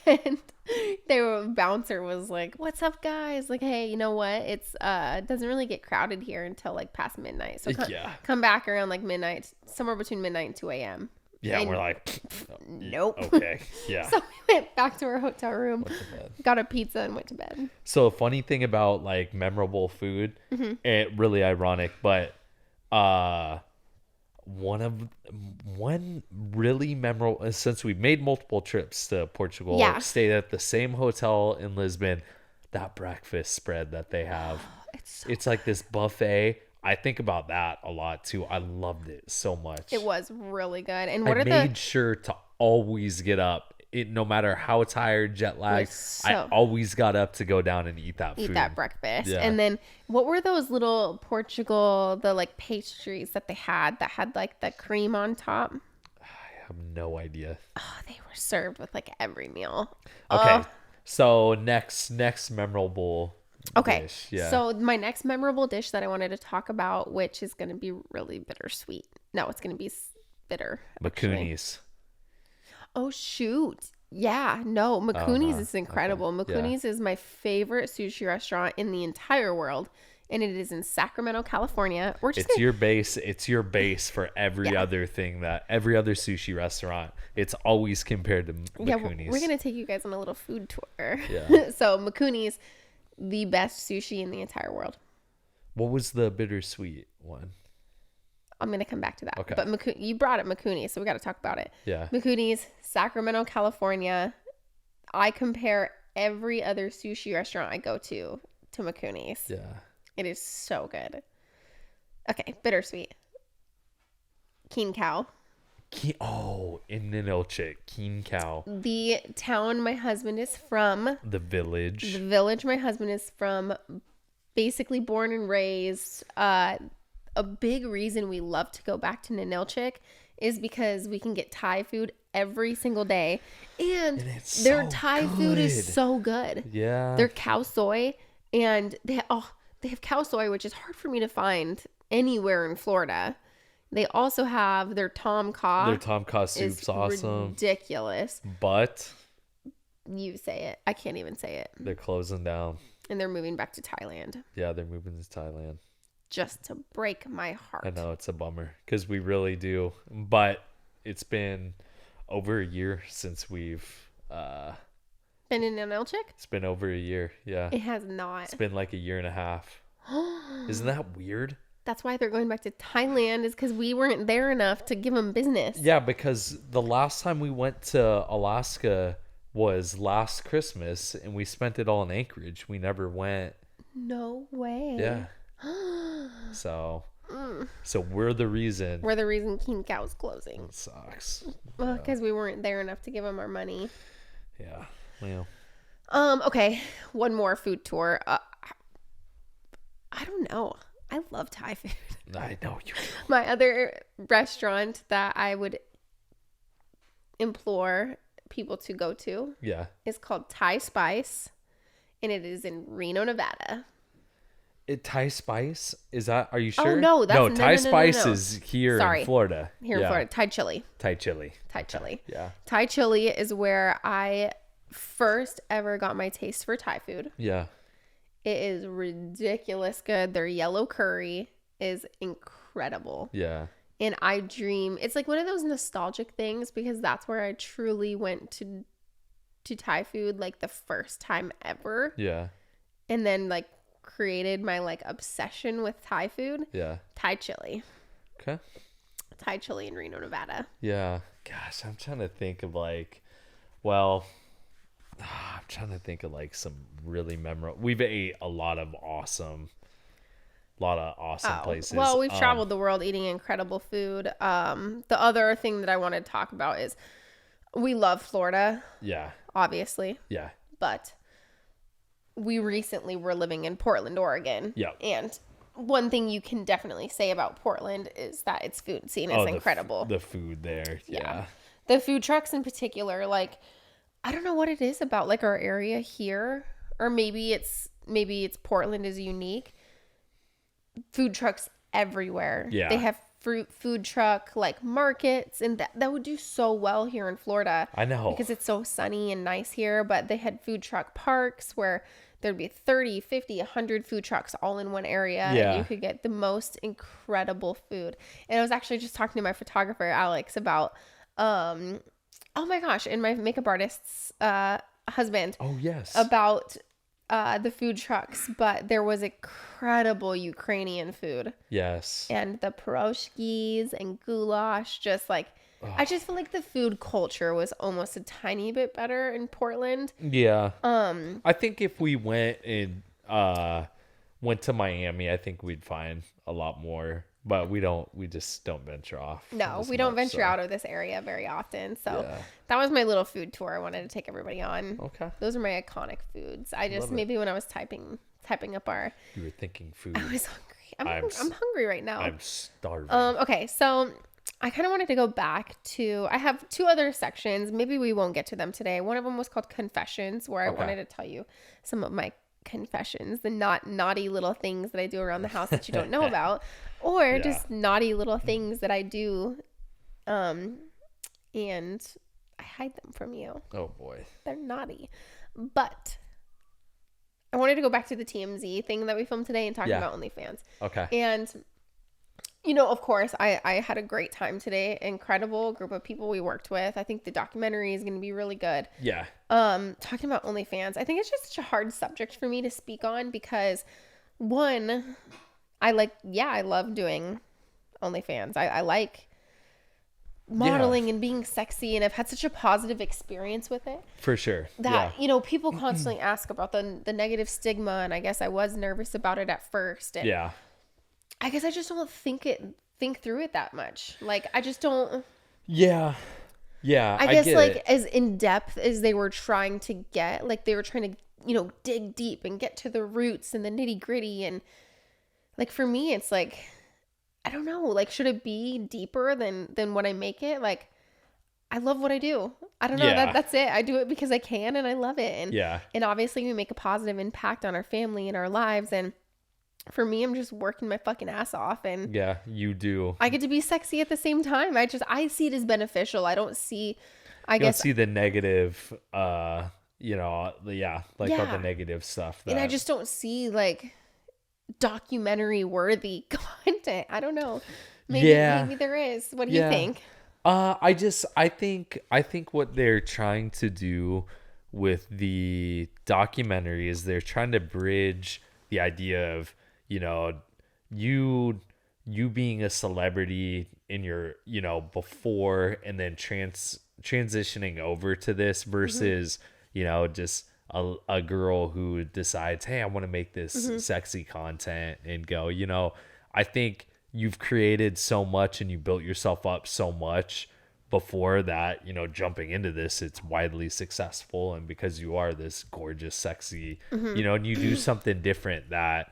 And bouncer was like, what's up, guys? Like, hey, you know what? It's it doesn't really get crowded here until past midnight. So come back around midnight, somewhere between midnight and 2 a.m. Yeah, and we're like, nope. Okay, yeah. So we went back to our hotel room, got a pizza, and went to bed. So a funny thing about memorable food, it really ironic, but one really memorable, since we made multiple trips to Portugal, stayed at the same hotel in Lisbon, that breakfast spread that they have, it's like this buffet. I think about that a lot too. I loved it so much. It was really good. And I made sure to always get up. No matter how tired, jet lagged, I always got up to go down and eat that food. Eat that breakfast. Yeah. And then what were those little Portugal, the pastries that they had that had the cream on top? I have no idea. Oh, they were served with every meal. Okay. So next memorable dish. Yeah. So my next memorable dish that I wanted to talk about, which is going to be really bittersweet. No, it's going to be bitter. Makuni's. Oh, shoot. Yeah. No, Makuni's is incredible. Okay. Makuni's is my favorite sushi restaurant in the entire world. And it is in Sacramento, California. It's your base for every other thing, that every other sushi restaurant. It's always compared to Makuni's. Yeah, we're going to take you guys on a little food tour. Yeah. So Makuni's, the best sushi in the entire world. What was the bittersweet one? I'm going to come back to that. Okay. But you brought up Makuni, so we got to talk about it. Yeah. Makuni's, Sacramento, California. I compare every other sushi restaurant I go to Makuni's. Yeah. It is so good. Okay, bittersweet. Keen Cow. In Ninilchik, Keen Cow. The town my husband is from. The village. The village my husband is from. Basically born and raised. A big reason we love to go back to Ninilchik is because we can get Thai food every single day. And their Thai food is so good. Yeah. Their cow soy, and they have cow soy, which is hard for me to find anywhere in Florida. They also have their tom kha. Their tom kha soup's awesome. Ridiculous. But you say it. I can't even say it. They're closing down. And they're moving back to Thailand. Yeah, they're moving to Thailand. Just to break my heart. I know, it's a bummer because we really do. But it's been over a year since we've been in an El Chick? It's been over a year, yeah. It has not. It's been like a year and a half. Isn't that weird? That's why they're going back to Thailand, is because we weren't there enough to give them business. Yeah, because the last time we went to Alaska was last Christmas, and we spent it all in Anchorage. We never went. No way. Yeah. So we're the reason. We're the reason King Cow's closing. It sucks. Well, because we weren't there enough to give them our money. Yeah. Well. Okay. One more food tour. I don't know. I love Thai food. I know you do. My other restaurant that I would implore people to go to is called Thai Spice, and it is in Reno, Nevada. Thai Spice? Is that, are you sure? Oh, no. That's, Thai Spice is here in Florida. Here in Florida. Thai chili. Thai chili. Yeah. Thai chili is where I first ever got my taste for Thai food. Yeah. It is ridiculous good. Their yellow curry is incredible. Yeah. And I dream, it's like one of those nostalgic things because that's where I truly went to Thai food like the first time ever. Yeah. And then like created my like obsession with Thai food. Yeah. Thai chili. Okay. Thai chili in Reno, Nevada. Yeah. Gosh, I'm trying to think of like, I'm trying to think of like some really memorable. We've ate a lot of awesome places. Well, we've traveled the world eating incredible food. The other thing that I want to talk about is we love Florida. Yeah. Obviously. Yeah. But we recently were living in Portland, Oregon. Yeah. And one thing you can definitely say about Portland is that its food scene is incredible. The food there. Yeah. The food trucks in particular, like, I don't know what it is about like our area here, or maybe it's Portland is unique. Food trucks everywhere. Yeah. They have food truck like markets, and that would do so well here in Florida. I know. Because it's so sunny and nice here, but they had food truck parks where there'd be 30, 50, 100 food trucks all in one area. Yeah. And you could get the most incredible food. And I was actually just talking to my photographer, Alex, about, oh my gosh, and my makeup artist's husband. Oh, yes. About the food trucks, but there was incredible Ukrainian food. Yes. And the pierogies and goulash, just like, I just feel like the food culture was almost a tiny bit better in Portland. Yeah. I think if we went to Miami, I think we'd find a lot more. But we just don't venture off. No, we don't venture out of this area very often. So that was my little food tour I wanted to take everybody on. Okay. Those are my iconic foods. I just, maybe when I was typing up our... You were thinking food. I was hungry. I'm hungry right now. I'm starving. Okay, so I kind of wanted to go back to... I have two other sections. Maybe we won't get to them today. One of them was called Confessions, where I wanted to tell you some of my confessions, the naughty little things that I do around the house that you don't know about, or just naughty little things that I do, and I hide them from you. Oh boy, they're naughty. But I wanted to go back to the TMZ thing that we filmed today and talk about OnlyFans. Okay. And of course, I had a great time today. Incredible group of people we worked with. I think the documentary is going to be really good. Yeah. Talking about OnlyFans, I think it's just such a hard subject for me to speak on because, one, I love doing OnlyFans. I like modeling and being sexy, and I've had such a positive experience with it. For sure. That, people constantly ask about the negative stigma, and I guess I was nervous about it at first. And I guess I just don't think through it that much. Like, I just don't. Yeah. Yeah. I guess like as in depth as they were trying to get, like they were trying to, dig deep and get to the roots and the nitty gritty. And like, for me, it's like, I don't know, like, should it be deeper than what I make it? Like, I love what I do. I don't know. That's it. I do it because I can and I love it. And obviously we make a positive impact on our family and our lives. And for me, I'm just working my fucking ass off. And yeah, you do. I get to be sexy at the same time. I see it as beneficial. I don't see, I guess, don't see the negative, all the negative stuff. And I just don't see like documentary worthy content. I don't know. Maybe there is. What do you think? I think what they're trying to do with the documentary is they're trying to bridge the idea of, you being a celebrity in your, before and then transitioning over to this versus, just a girl who decides, hey, I want to make this sexy content and go, I think you've created so much and you built yourself up so much before that, jumping into this, it's widely successful. And because you are this gorgeous, sexy, and you do something different that,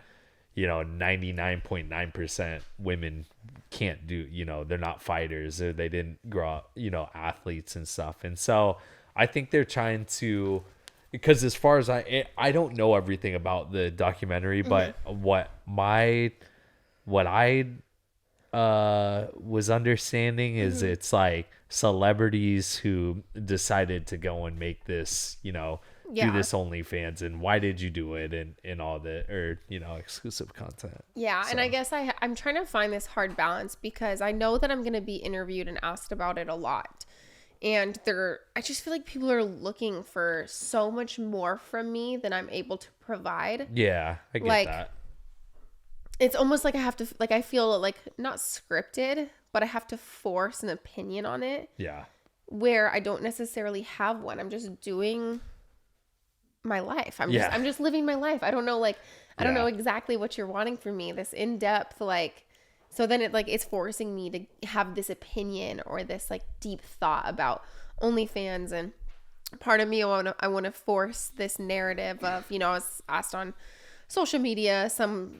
99.9% women can't do, they're not fighters or they didn't grow up, athletes and stuff. And so I think they're trying to, because as far as I don't know everything about the documentary, but what I was understanding is it's like celebrities who decided to go and make this, do this OnlyFans, and why did you do it, and all the, or exclusive content. So. And I guess I'm trying to find this hard balance because I know that I'm going to be interviewed and asked about it a lot. And I just feel like people are looking for so much more from me than I'm able to provide. Yeah, I get that. It's almost like I have to, like, I feel like not scripted, but I have to force an opinion on it. Yeah. Where I don't necessarily have one. I'm just doing my life. I'm just living my life. I don't know, like, I don't know exactly what you're wanting from me. This in-depth, like, so then it's forcing me to have this opinion or this like deep thought about OnlyFans. And part of me, I want to force this narrative of, I was asked on social media,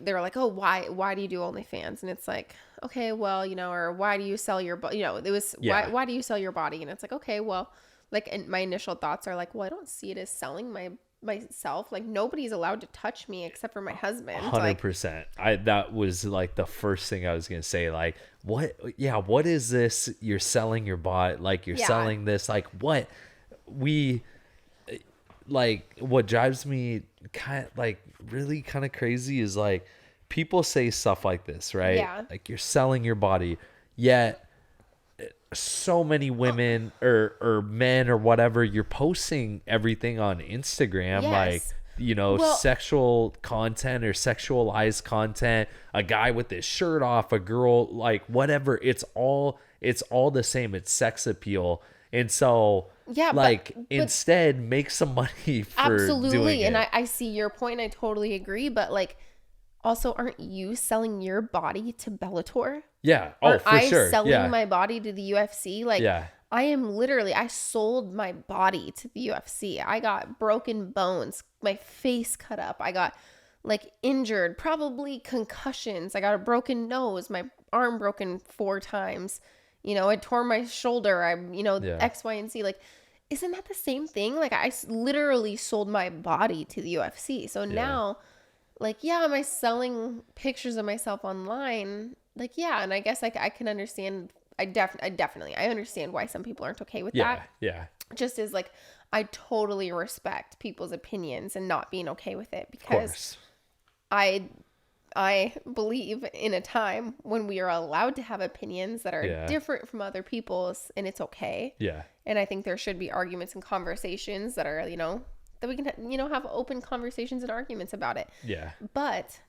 they were like, oh, why do you do OnlyFans? And it's like, okay, well, or why do you sell your body? It was why do you sell your body? And it's like, okay, well, like, and my initial thoughts are like, well, I don't see it as selling myself. Like, nobody's allowed to touch me except for my husband. 100%. That was like the first thing I was gonna say. Like, what is this? You're selling your body, like you're selling this, like what what drives me kind of crazy is like people say stuff like this, right? Yeah. Like, you're selling your body, yet so many women or men or whatever, you're posting everything on Instagram, like, sexual content or sexualized content, a guy with his shirt off, a girl, like, whatever. It's all the same. It's sex appeal. And so but instead make some money for doing it. And I see your point. I totally agree. But like, also, aren't you selling your body to Bellator? Yeah. Aren't for sure. I selling my body to the UFC? Like, I sold my body to the UFC. I got broken bones, my face cut up. I got like injured, probably concussions. I got a broken nose, my arm broken 4 times. I tore my shoulder. X, Y, and Z. Like, isn't that the same thing? Like, I literally sold my body to the UFC. So now, like, am I selling pictures of myself online? Like, and I guess I can understand. I understand why some people aren't okay with that. Yeah. Just as like, I totally respect people's opinions and not being okay with it, because I believe in a time when we are allowed to have opinions that are different from other people's, and it's okay. Yeah. And I think there should be arguments and conversations that are, that we can, have open conversations and arguments about it. Yeah. But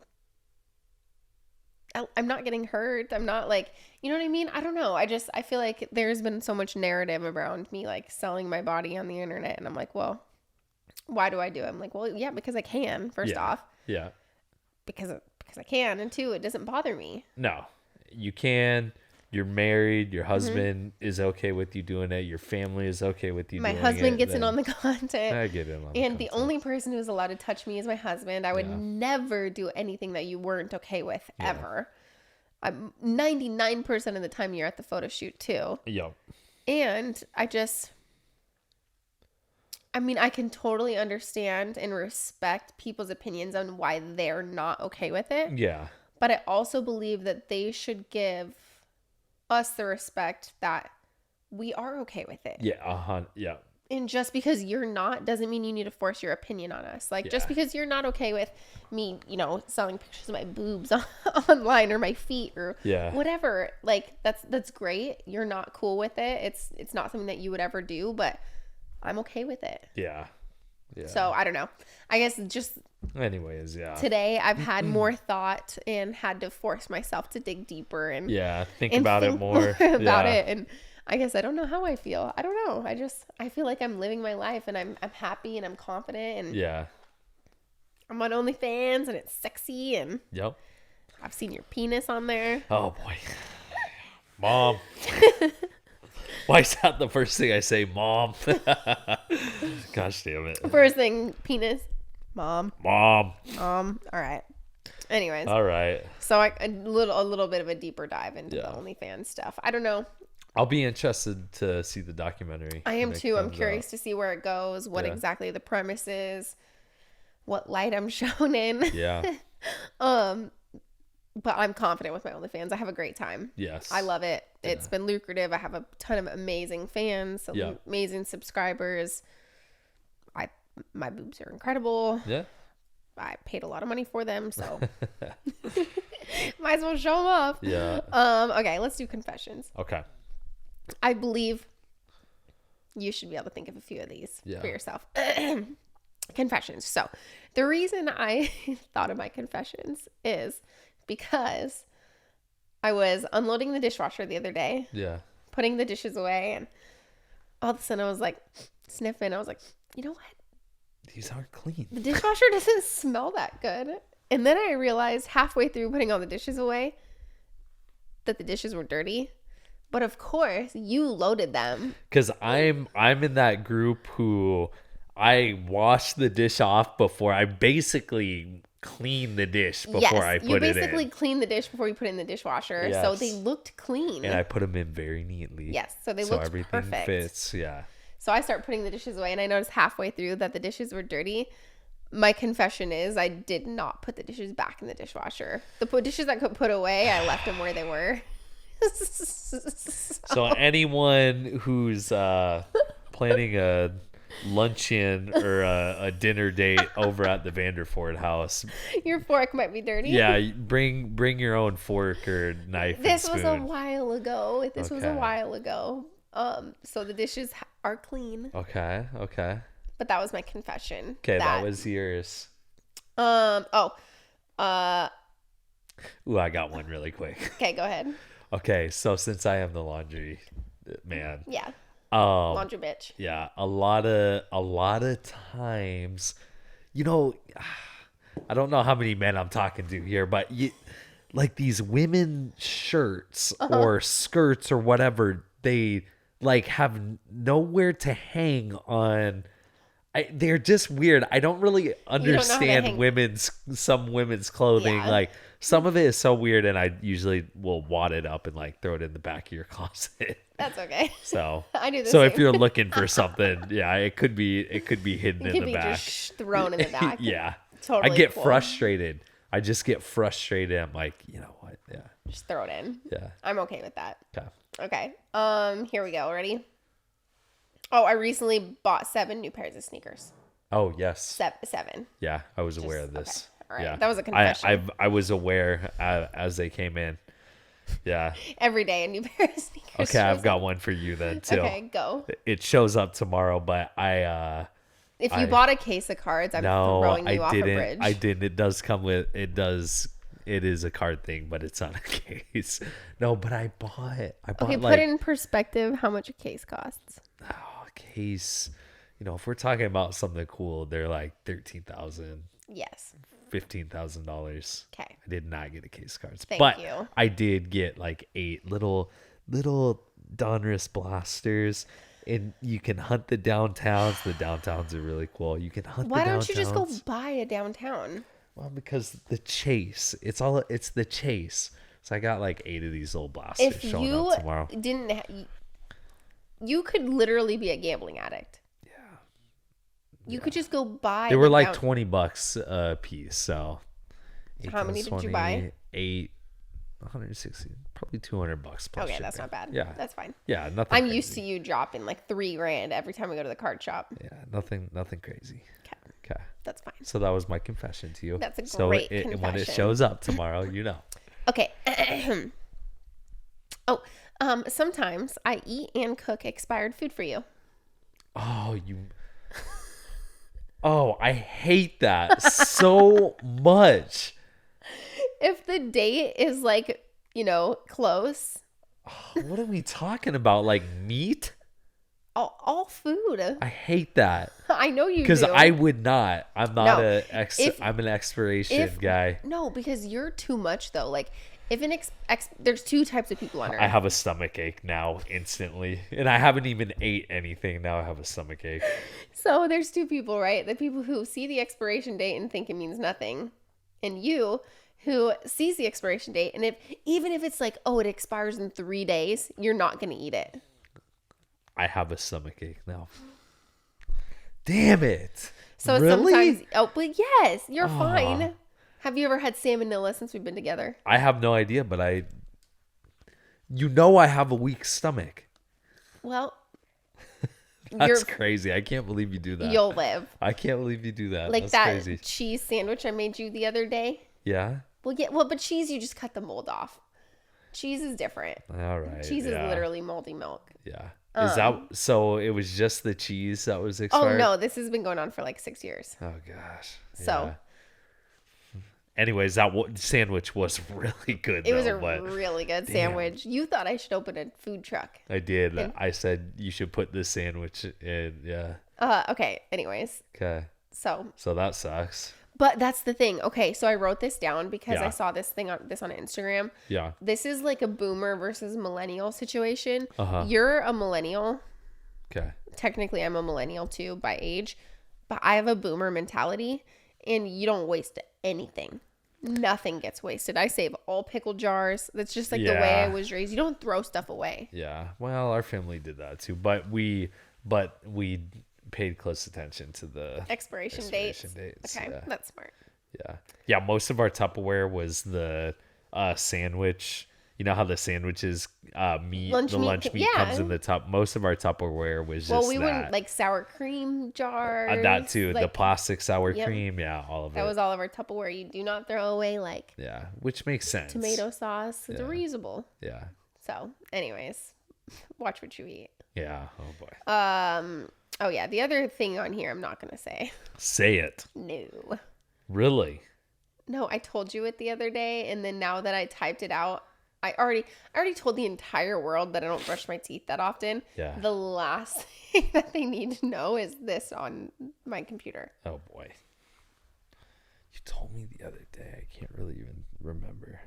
I'm not getting hurt. I'm not like, you know what I mean? I don't know. I feel like there's been so much narrative around me, like selling my body on the internet. And I'm like, well, why do I do it? I'm like, well, yeah, because I can, first off. Yeah. Because I can. And 2, it doesn't bother me. No, you can. You're married. Your husband is okay with you doing it. Your family is okay with you doing it. My husband gets in on the content. I get in on the content. And the only person who's allowed to touch me is my husband. I would never do anything that you weren't okay with, ever. 99% of the time you're at the photo shoot too. Yep. And I can totally understand and respect people's opinions on why they're not okay with it. Yeah. But I also believe that they should give us the respect that we are okay with it. Yeah. Yeah. And just because you're not doesn't mean you need to force your opinion on us. Like, just because you're not okay with me, selling pictures of my boobs online or my feet or whatever, like that's great. You're not cool with it. It's not something that you would ever do, but I'm okay with it. Yeah. Yeah. So I don't know. I guess just anyways, today I've had more thought and had to force myself to dig deeper and think about it more about it. And I guess I don't know how I feel. I don't know. I feel like I'm living my life and I'm happy and I'm confident and I'm on OnlyFans and it's sexy and I've seen your penis on there. Oh boy. Mom. Why is that the first thing I say, Mom? Gosh damn it. First thing, penis. Mom. All right. Anyways. All right. So a little bit of a deeper dive into the OnlyFans stuff. I don't know. I'll be interested to see the documentary. I am too. I'm curious to see where it goes, what exactly the premise is, what light I'm shown in. Yeah. But I'm confident with my OnlyFans. I have a great time. Yes. I love it. It's been lucrative. I have a ton of amazing fans, amazing subscribers. My boobs are incredible. Yeah. I paid a lot of money for them, so might as well show them off. Yeah. Okay, let's do confessions. Okay. I believe you should be able to think of a few of these for yourself. Confessions. So the reason I thought of my confessions is because I was unloading the dishwasher the other day. Yeah. Putting the dishes away, and all of a sudden I was like sniffing. I was like, you know what? These aren't clean. The dishwasher doesn't smell that good. And then I realized halfway through putting all the dishes away that the dishes were dirty. But of course, you loaded them. Because I'm in that group who I wash the dish off before I basically clean the dish before I put it in. You basically clean the dish before you put it in the dishwasher. Yes. So they looked clean. And I put them in very neatly. Yes, so they looked everything perfect. Fits, yeah. So I start putting the dishes away, and I noticed halfway through that the dishes were dirty. My confession is I did not put the dishes back in the dishwasher. The dishes I could put away, I left them where they were. So anyone who's planning a luncheon or a dinner date over at the Vanderford house, your fork might be dirty. Yeah, bring your own fork or knife. This and was spoon. a while ago. So the dishes are clean. Okay. But that was my confession. Okay, that was yours. Ooh, I got one really quick. Okay, go ahead. Okay, so since I am the laundry man. Yeah. Laundry bitch. Yeah, a lot of times, I don't know how many men I'm talking to here, but like these women shirts or skirts or whatever, they like have nowhere to hang on. They're just weird. I don't really understand some women's clothing. Yeah. Like some of it is so weird, and I usually will wad it up and like throw it in the back of your closet. That's okay. So I do. So if you're looking for something, it could be hidden in the back, just thrown in the back. Yeah, totally. I get frustrated. I just get frustrated. I'm like, you know what? Yeah, just throw it in. Yeah, I'm okay with that. Okay. Here we go. Ready? Oh, I recently bought 7 new pairs of sneakers. Oh, yes. 7. Yeah, I was aware of this. Okay. All right. Yeah. That was a confession. I was aware as they came in. Yeah. Every day a new pair of sneakers. Okay, I've got one for you then too. Okay, go. It shows up tomorrow, but if you bought a case of cards, I'm throwing you off a bridge. I didn't. It does come with it is a card thing, but it's not a case. No, but I bought it. Okay, put it in perspective how much a case costs. Oh, a case. If we're talking about something cool, they're like $13,000. Yes. $15,000. Okay. I did not get a case cards. Thank you. I did get like 8 little Donruss blasters. And you can hunt the downtowns. The downtowns are really cool. You can hunt the downtowns. Why don't you just go buy a downtown? Well, because the chase. It's the chase. So I got like 8 of these little blasters showing up tomorrow. You could literally be a gambling addict. Yeah. You could just go buy. They were like $20 a piece. So how many did you buy? 8, 160, probably $200 plus. Okay, shipping. That's not bad. Yeah, that's fine. Yeah, nothing. I'm crazy. used to you dropping like $3,000 every time we go to the card shop. Yeah, nothing crazy. Okay. That's fine. So that was my confession to you. That's a great confession. When it shows up tomorrow, you know. Okay. Sometimes I eat and cook expired food for you. Oh, I hate that so much. If the date is like, close. What are we talking about? Like meat? All food. I hate that. I know you do. Because I would not. I'm not I'm an expiration guy. No, because you're too much though. Like if there's 2 types of people on Earth. I have a stomach ache now instantly. And I haven't even ate anything. Now I have a stomach ache. So there's 2 people, right? The people who see the expiration date and think it means nothing. And you who sees the expiration date. And even if it's like, oh, it expires in 3 days, you're not going to eat it. I have a stomach ache now. Damn it. So really? But yes, you're fine. Have you ever had salmonella since we've been together? I have no idea, but I have a weak stomach. Well, that's crazy. I can't believe you do that. You'll live. I can't believe you do that. Like that's that crazy. Cheese sandwich I made you the other day. Yeah. Well, but cheese, you just cut the mold off. Cheese is different. All right. Cheese is literally moldy milk. Yeah. Is that so? It was just the cheese that was expired? Oh no, this has been going on for like 6 years. Oh gosh. So. Anyways, that sandwich was really good. It was a really good sandwich. You thought I should open a food truck. I did. I said you should put this sandwich in. Yeah. Okay. Anyways. Okay. So that sucks. But that's the thing. Okay, so I wrote this down because I saw this on Instagram. Yeah. This is like a boomer versus millennial situation. Uh-huh. You're a millennial. Okay. Technically, I'm a millennial too by age, but I have a boomer mentality, and you don't waste anything. Nothing gets wasted. I save all pickle jars. That's just like the way I was raised. You don't throw stuff away. Yeah. Well, our family did that too, but we paid close attention to the expiration dates. Okay, yeah. That's smart. Yeah. Most of our Tupperware was the sandwich. You know how the sandwiches lunch meat comes in the top. Most of our Tupperware was just we wouldn't like sour cream jars. That too, the plastic sour cream. Yeah, all of it. That was all of our Tupperware. You do not throw away which makes sense. Tomato sauce. It's reusable. Yeah. So, anyways, watch what you eat. Yeah. Oh boy. Oh yeah, the other thing on here I'm not gonna say. Say it. No. Really? No, I told you it the other day, and then now that I typed it out, I already told the entire world that I don't brush my teeth that often. Yeah. The last thing that they need to know is this on my computer. Oh boy. You told me the other day. I can't really even remember.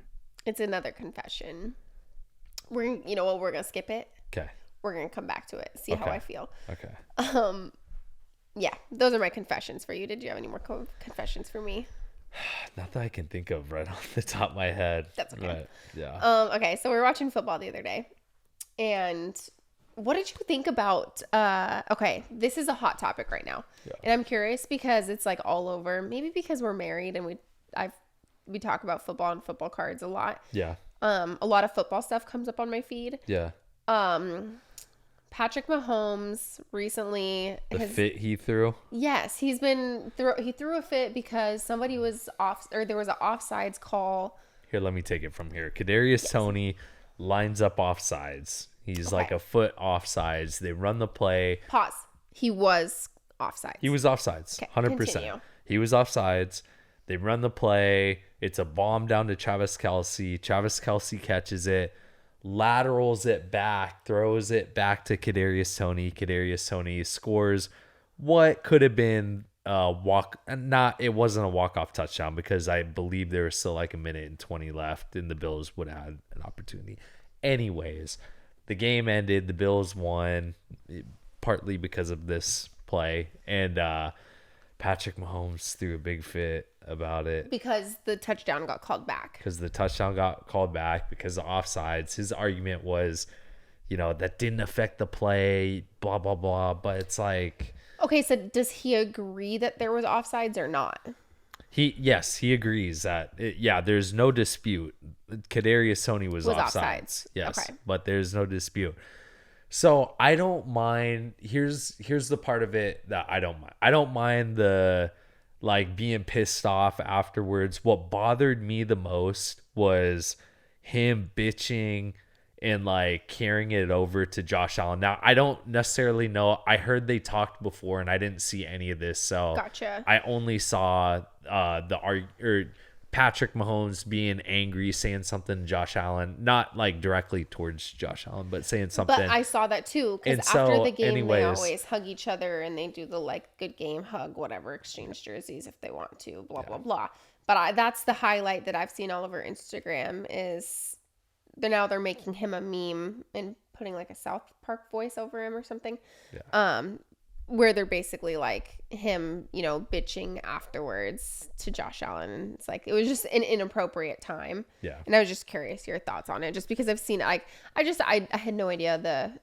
It's another confession. We're gonna skip it. Okay. We're going to come back to it, see how I feel. Okay. Yeah, those are my confessions for you. Did you have any more confessions for me? Not that I can think of right off the top of my head. That's okay. But, yeah. Okay, so we were watching football the other day. And what did you think about, okay, this is a hot topic right now. Yeah. And I'm curious because it's like all over. Maybe because we're married and we talk about football and football cards a lot. Yeah. A lot of football stuff comes up on my feed. Yeah. Patrick Mahomes recently fit he threw. Yes, he threw a fit because somebody was off, or there was an offsides call. Here, let me take it from here. Kadarius Toney lines up offsides. He's like a foot offsides. They run the play. Pause. He was offsides. He was offsides. 100%. He was offsides. They run the play. It's a bomb down to Travis Kelce. Travis Kelce catches it. Laterals it back, throws it back to Kadarius Toney. Kadarius Toney scores what could have been a walk. It wasn't a walk-off touchdown because I believe there was still like a minute and 20 left and the Bills would have had an opportunity. Anyways, the game ended. The Bills won partly because of this play. And Patrick Mahomes threw a big fit. about it. Because the touchdown got called back. Because the touchdown got called back because of offsides. His argument was, that didn't affect the play, blah, blah, blah. But it's like... Okay, so does he agree that there was offsides or not? Yes, he agrees that, there's no dispute. Kadarius Toney was offsides. Yes, okay. But there's no dispute. So I don't mind. Here's the part of it that I don't mind. I don't mind the being pissed off afterwards. What bothered me the most was him bitching and carrying it over to Josh Allen. Now I don't necessarily know. I heard they talked before and I didn't see any of this. So gotcha. I only saw Patrick Mahomes being angry, saying something to Josh Allen, not directly towards Josh Allen, but saying something. But I saw that too, because after the game, they always hug each other and they do the good game hug, whatever, exchange jerseys if they want to, blah, blah, blah. But that's the highlight that I've seen all over Instagram is they're making him a meme and putting a South Park voice over him or something. Yeah. Where they're basically him, bitching afterwards to Josh Allen. And it's it was just an inappropriate time. Yeah. And I was just curious your thoughts on it, just because I've seen I had no idea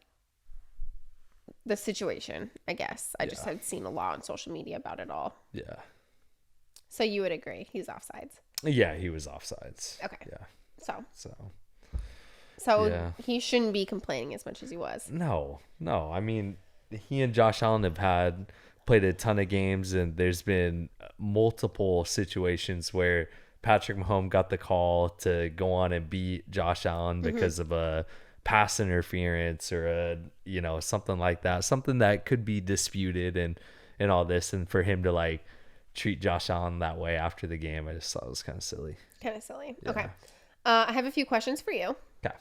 the situation, I guess. I just had seen a lot on social media about it all. Yeah. So you would agree he's offsides? Yeah, he was offsides. Okay. Yeah. So he shouldn't be complaining as much as he was. No. I mean, he and Josh Allen have played a ton of games, and there's been multiple situations where Patrick Mahomes got the call to go on and beat Josh Allen because of a pass interference or something like that, something that could be disputed and all this, and for him to treat Josh Allen that way after the game, I just thought it was kind of silly. Yeah. Okay. I have a few questions for you. Okay.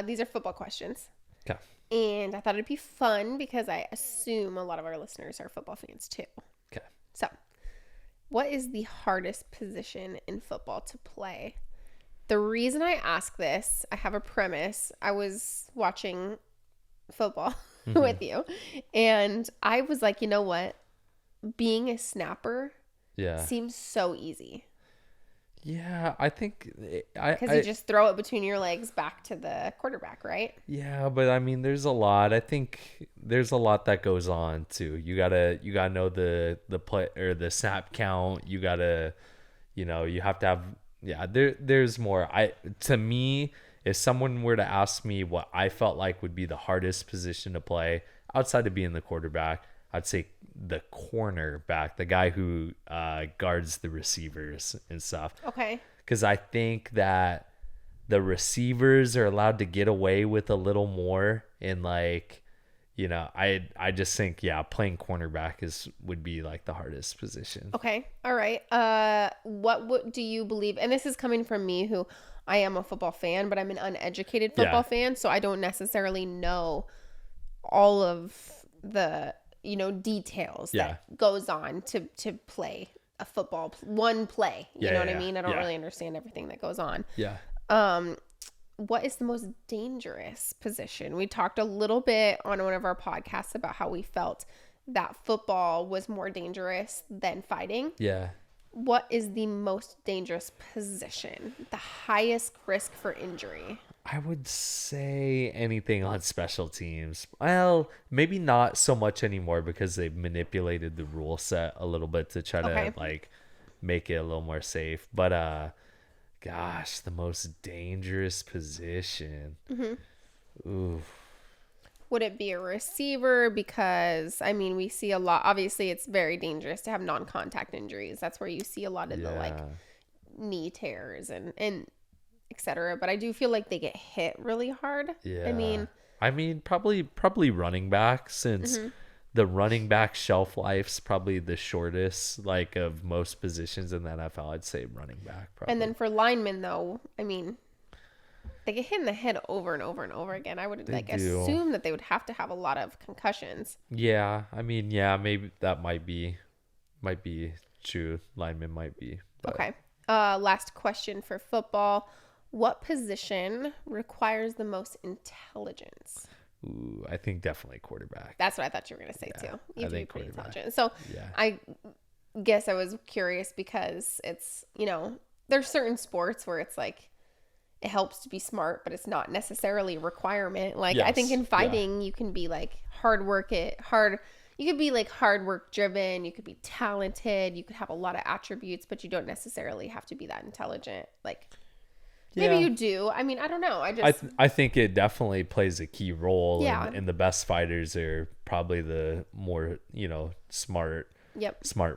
These are football questions. Okay. And I thought it'd be fun because I assume a lot of our listeners are football fans too. Okay. So, what is the hardest position in football to play? The reason I ask this, I have a premise. I was watching football with you, and I was like, you know what? Being a snapper seems so easy. Yeah, I think because you just throw it between your legs back to the quarterback, right? Yeah, but I mean, there's a lot. I think there's a lot that goes on too. You gotta know the play or the snap count. You gotta, you have to have. Yeah, there's more. To me, if someone were to ask me what I felt like would be the hardest position to play outside of being the quarterback, I'd say the cornerback, the guy who guards the receivers and stuff. Okay. Because I think that the receivers are allowed to get away with a little more, and I just think playing cornerback would be the hardest position. Okay. All right. What do you believe? And this is coming from me, who I am a football fan, but I'm an uneducated football fan, so I don't necessarily know all of the details that goes on to play a football one play. You know what I mean? I don't really understand everything that goes on. Yeah. What is the most dangerous position? We talked a little bit on one of our podcasts about how we felt that football was more dangerous than fighting. Yeah. What is the most dangerous position? The highest risk for injury? I would say anything on special teams. Well, maybe not so much anymore because they've manipulated the rule set a little bit to try to make it a little more safe. But gosh, the most dangerous position. Ooh. Would it be a receiver? Because we see a lot. Obviously, it's very dangerous to have non-contact injuries. That's where you see a lot of the knee tears and etc. But I do feel like they get hit really hard. Yeah. Probably running back, since the running back shelf life's probably the shortest of most positions in the NFL. I'd say running back probably. And then for linemen though, they get hit in the head over and over and over again. I would assume that they would have to have a lot of concussions. Yeah. Maybe that might be true. Linemen might be. But. Okay. Last question for football. What position requires the most intelligence? Ooh, I think definitely quarterback. That's what I thought you were going to say too. You I think pretty quarterback. intelligent. So guess I was curious because it's, there's certain sports where it's like, it helps to be smart, but it's not necessarily a requirement. Like, yes. I think in fighting, you can be like you could be like hard work driven. You could be talented. You could have a lot of attributes, but you don't necessarily have to be that intelligent. Like, maybe you do. I mean, I don't know. I think it definitely plays a key role. Yeah. And the best fighters are probably the more, smart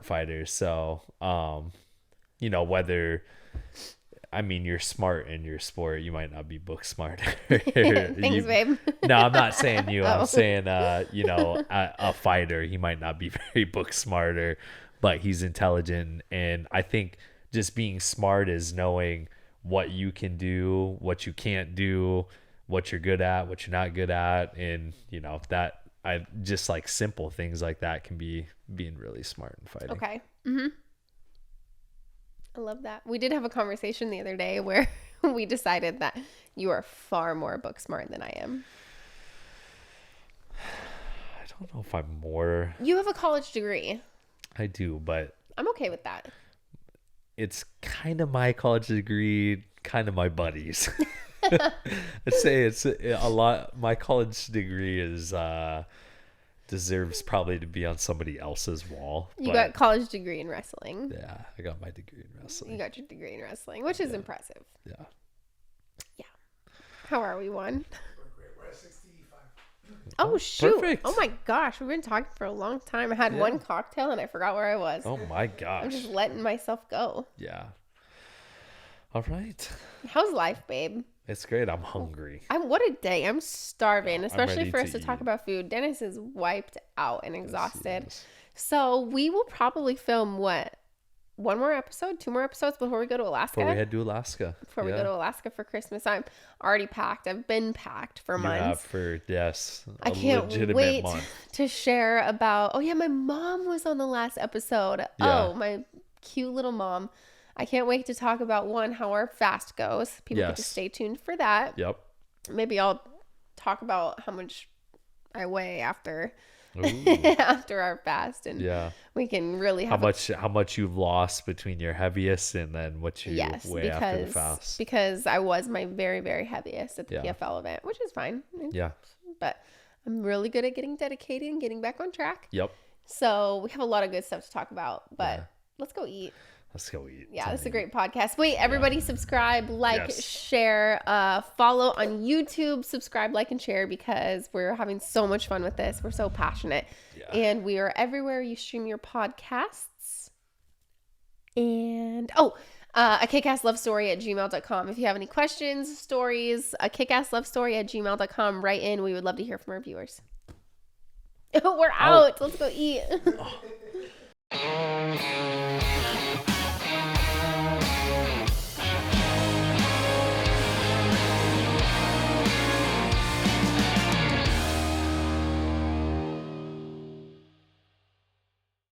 fighters. So, whether, you're smart in your sport, you might not be book smart. Thanks, babe. No, I'm not saying you. I'm saying, a fighter, he might not be very book smarter, but he's intelligent. And I think just being smart is knowing what you can do, what you can't do, what you're good at, what you're not good at. And, that I just like simple things like that can be being really smart in fighting. Okay. Mm-hmm. I love that. We did have a conversation the other day where we decided that you are far more book smart than I am. I don't know if I'm more. You have a college degree. I do, but I'm okay with that. It's kind of my college degree, kind of my buddies. I'd say it's a lot. My college degree is deserves probably to be on somebody else's wall. You got college degree in wrestling. Yeah, I got my degree in wrestling. You got your degree in wrestling, which is impressive. Yeah. Yeah. How are we, Juan? We're at 65. Oh, shoot. Perfect. Oh, my gosh. We've been talking for a long time. I had one cocktail and I forgot where I was. Oh, my gosh. I'm just letting myself go. Yeah. All right. How's life, babe? It's great. I'm hungry. What a day. I'm starving, especially for us to talk about food. Dennis is wiped out and exhausted. Yes. So we will probably film one more episode, 2 more episodes before we go to Alaska? Before we head to Alaska. Before we go to Alaska for Christmas. I'm already packed. I've been packed for months. I can't wait to share about, my mom was on the last episode. Yeah. Oh, my cute little mom. I can't wait to talk about how our fast goes. People get to stay tuned for that. Yep. Maybe I'll talk about how much I weigh after our fast, and we can really have how much you've lost between your heaviest and then what you weigh after the fast. Because I was my very, very heaviest at the PFL event, which is fine. Yeah. But I'm really good at getting dedicated and getting back on track. Yep. So we have a lot of good stuff to talk about, but let's go eat. Let's go eat. Yeah, this is a great podcast. Wait, everybody subscribe, like, share, follow on YouTube, subscribe, like, and share, because we're having so much fun with this. We're so passionate. Yeah. And we are everywhere you stream your podcasts. And, A Kickass Love Story at gmail.com. If you have any questions, stories, A Kickass Love Story at gmail.com. Write in. We would love to hear from our viewers. We're out. Let's go eat.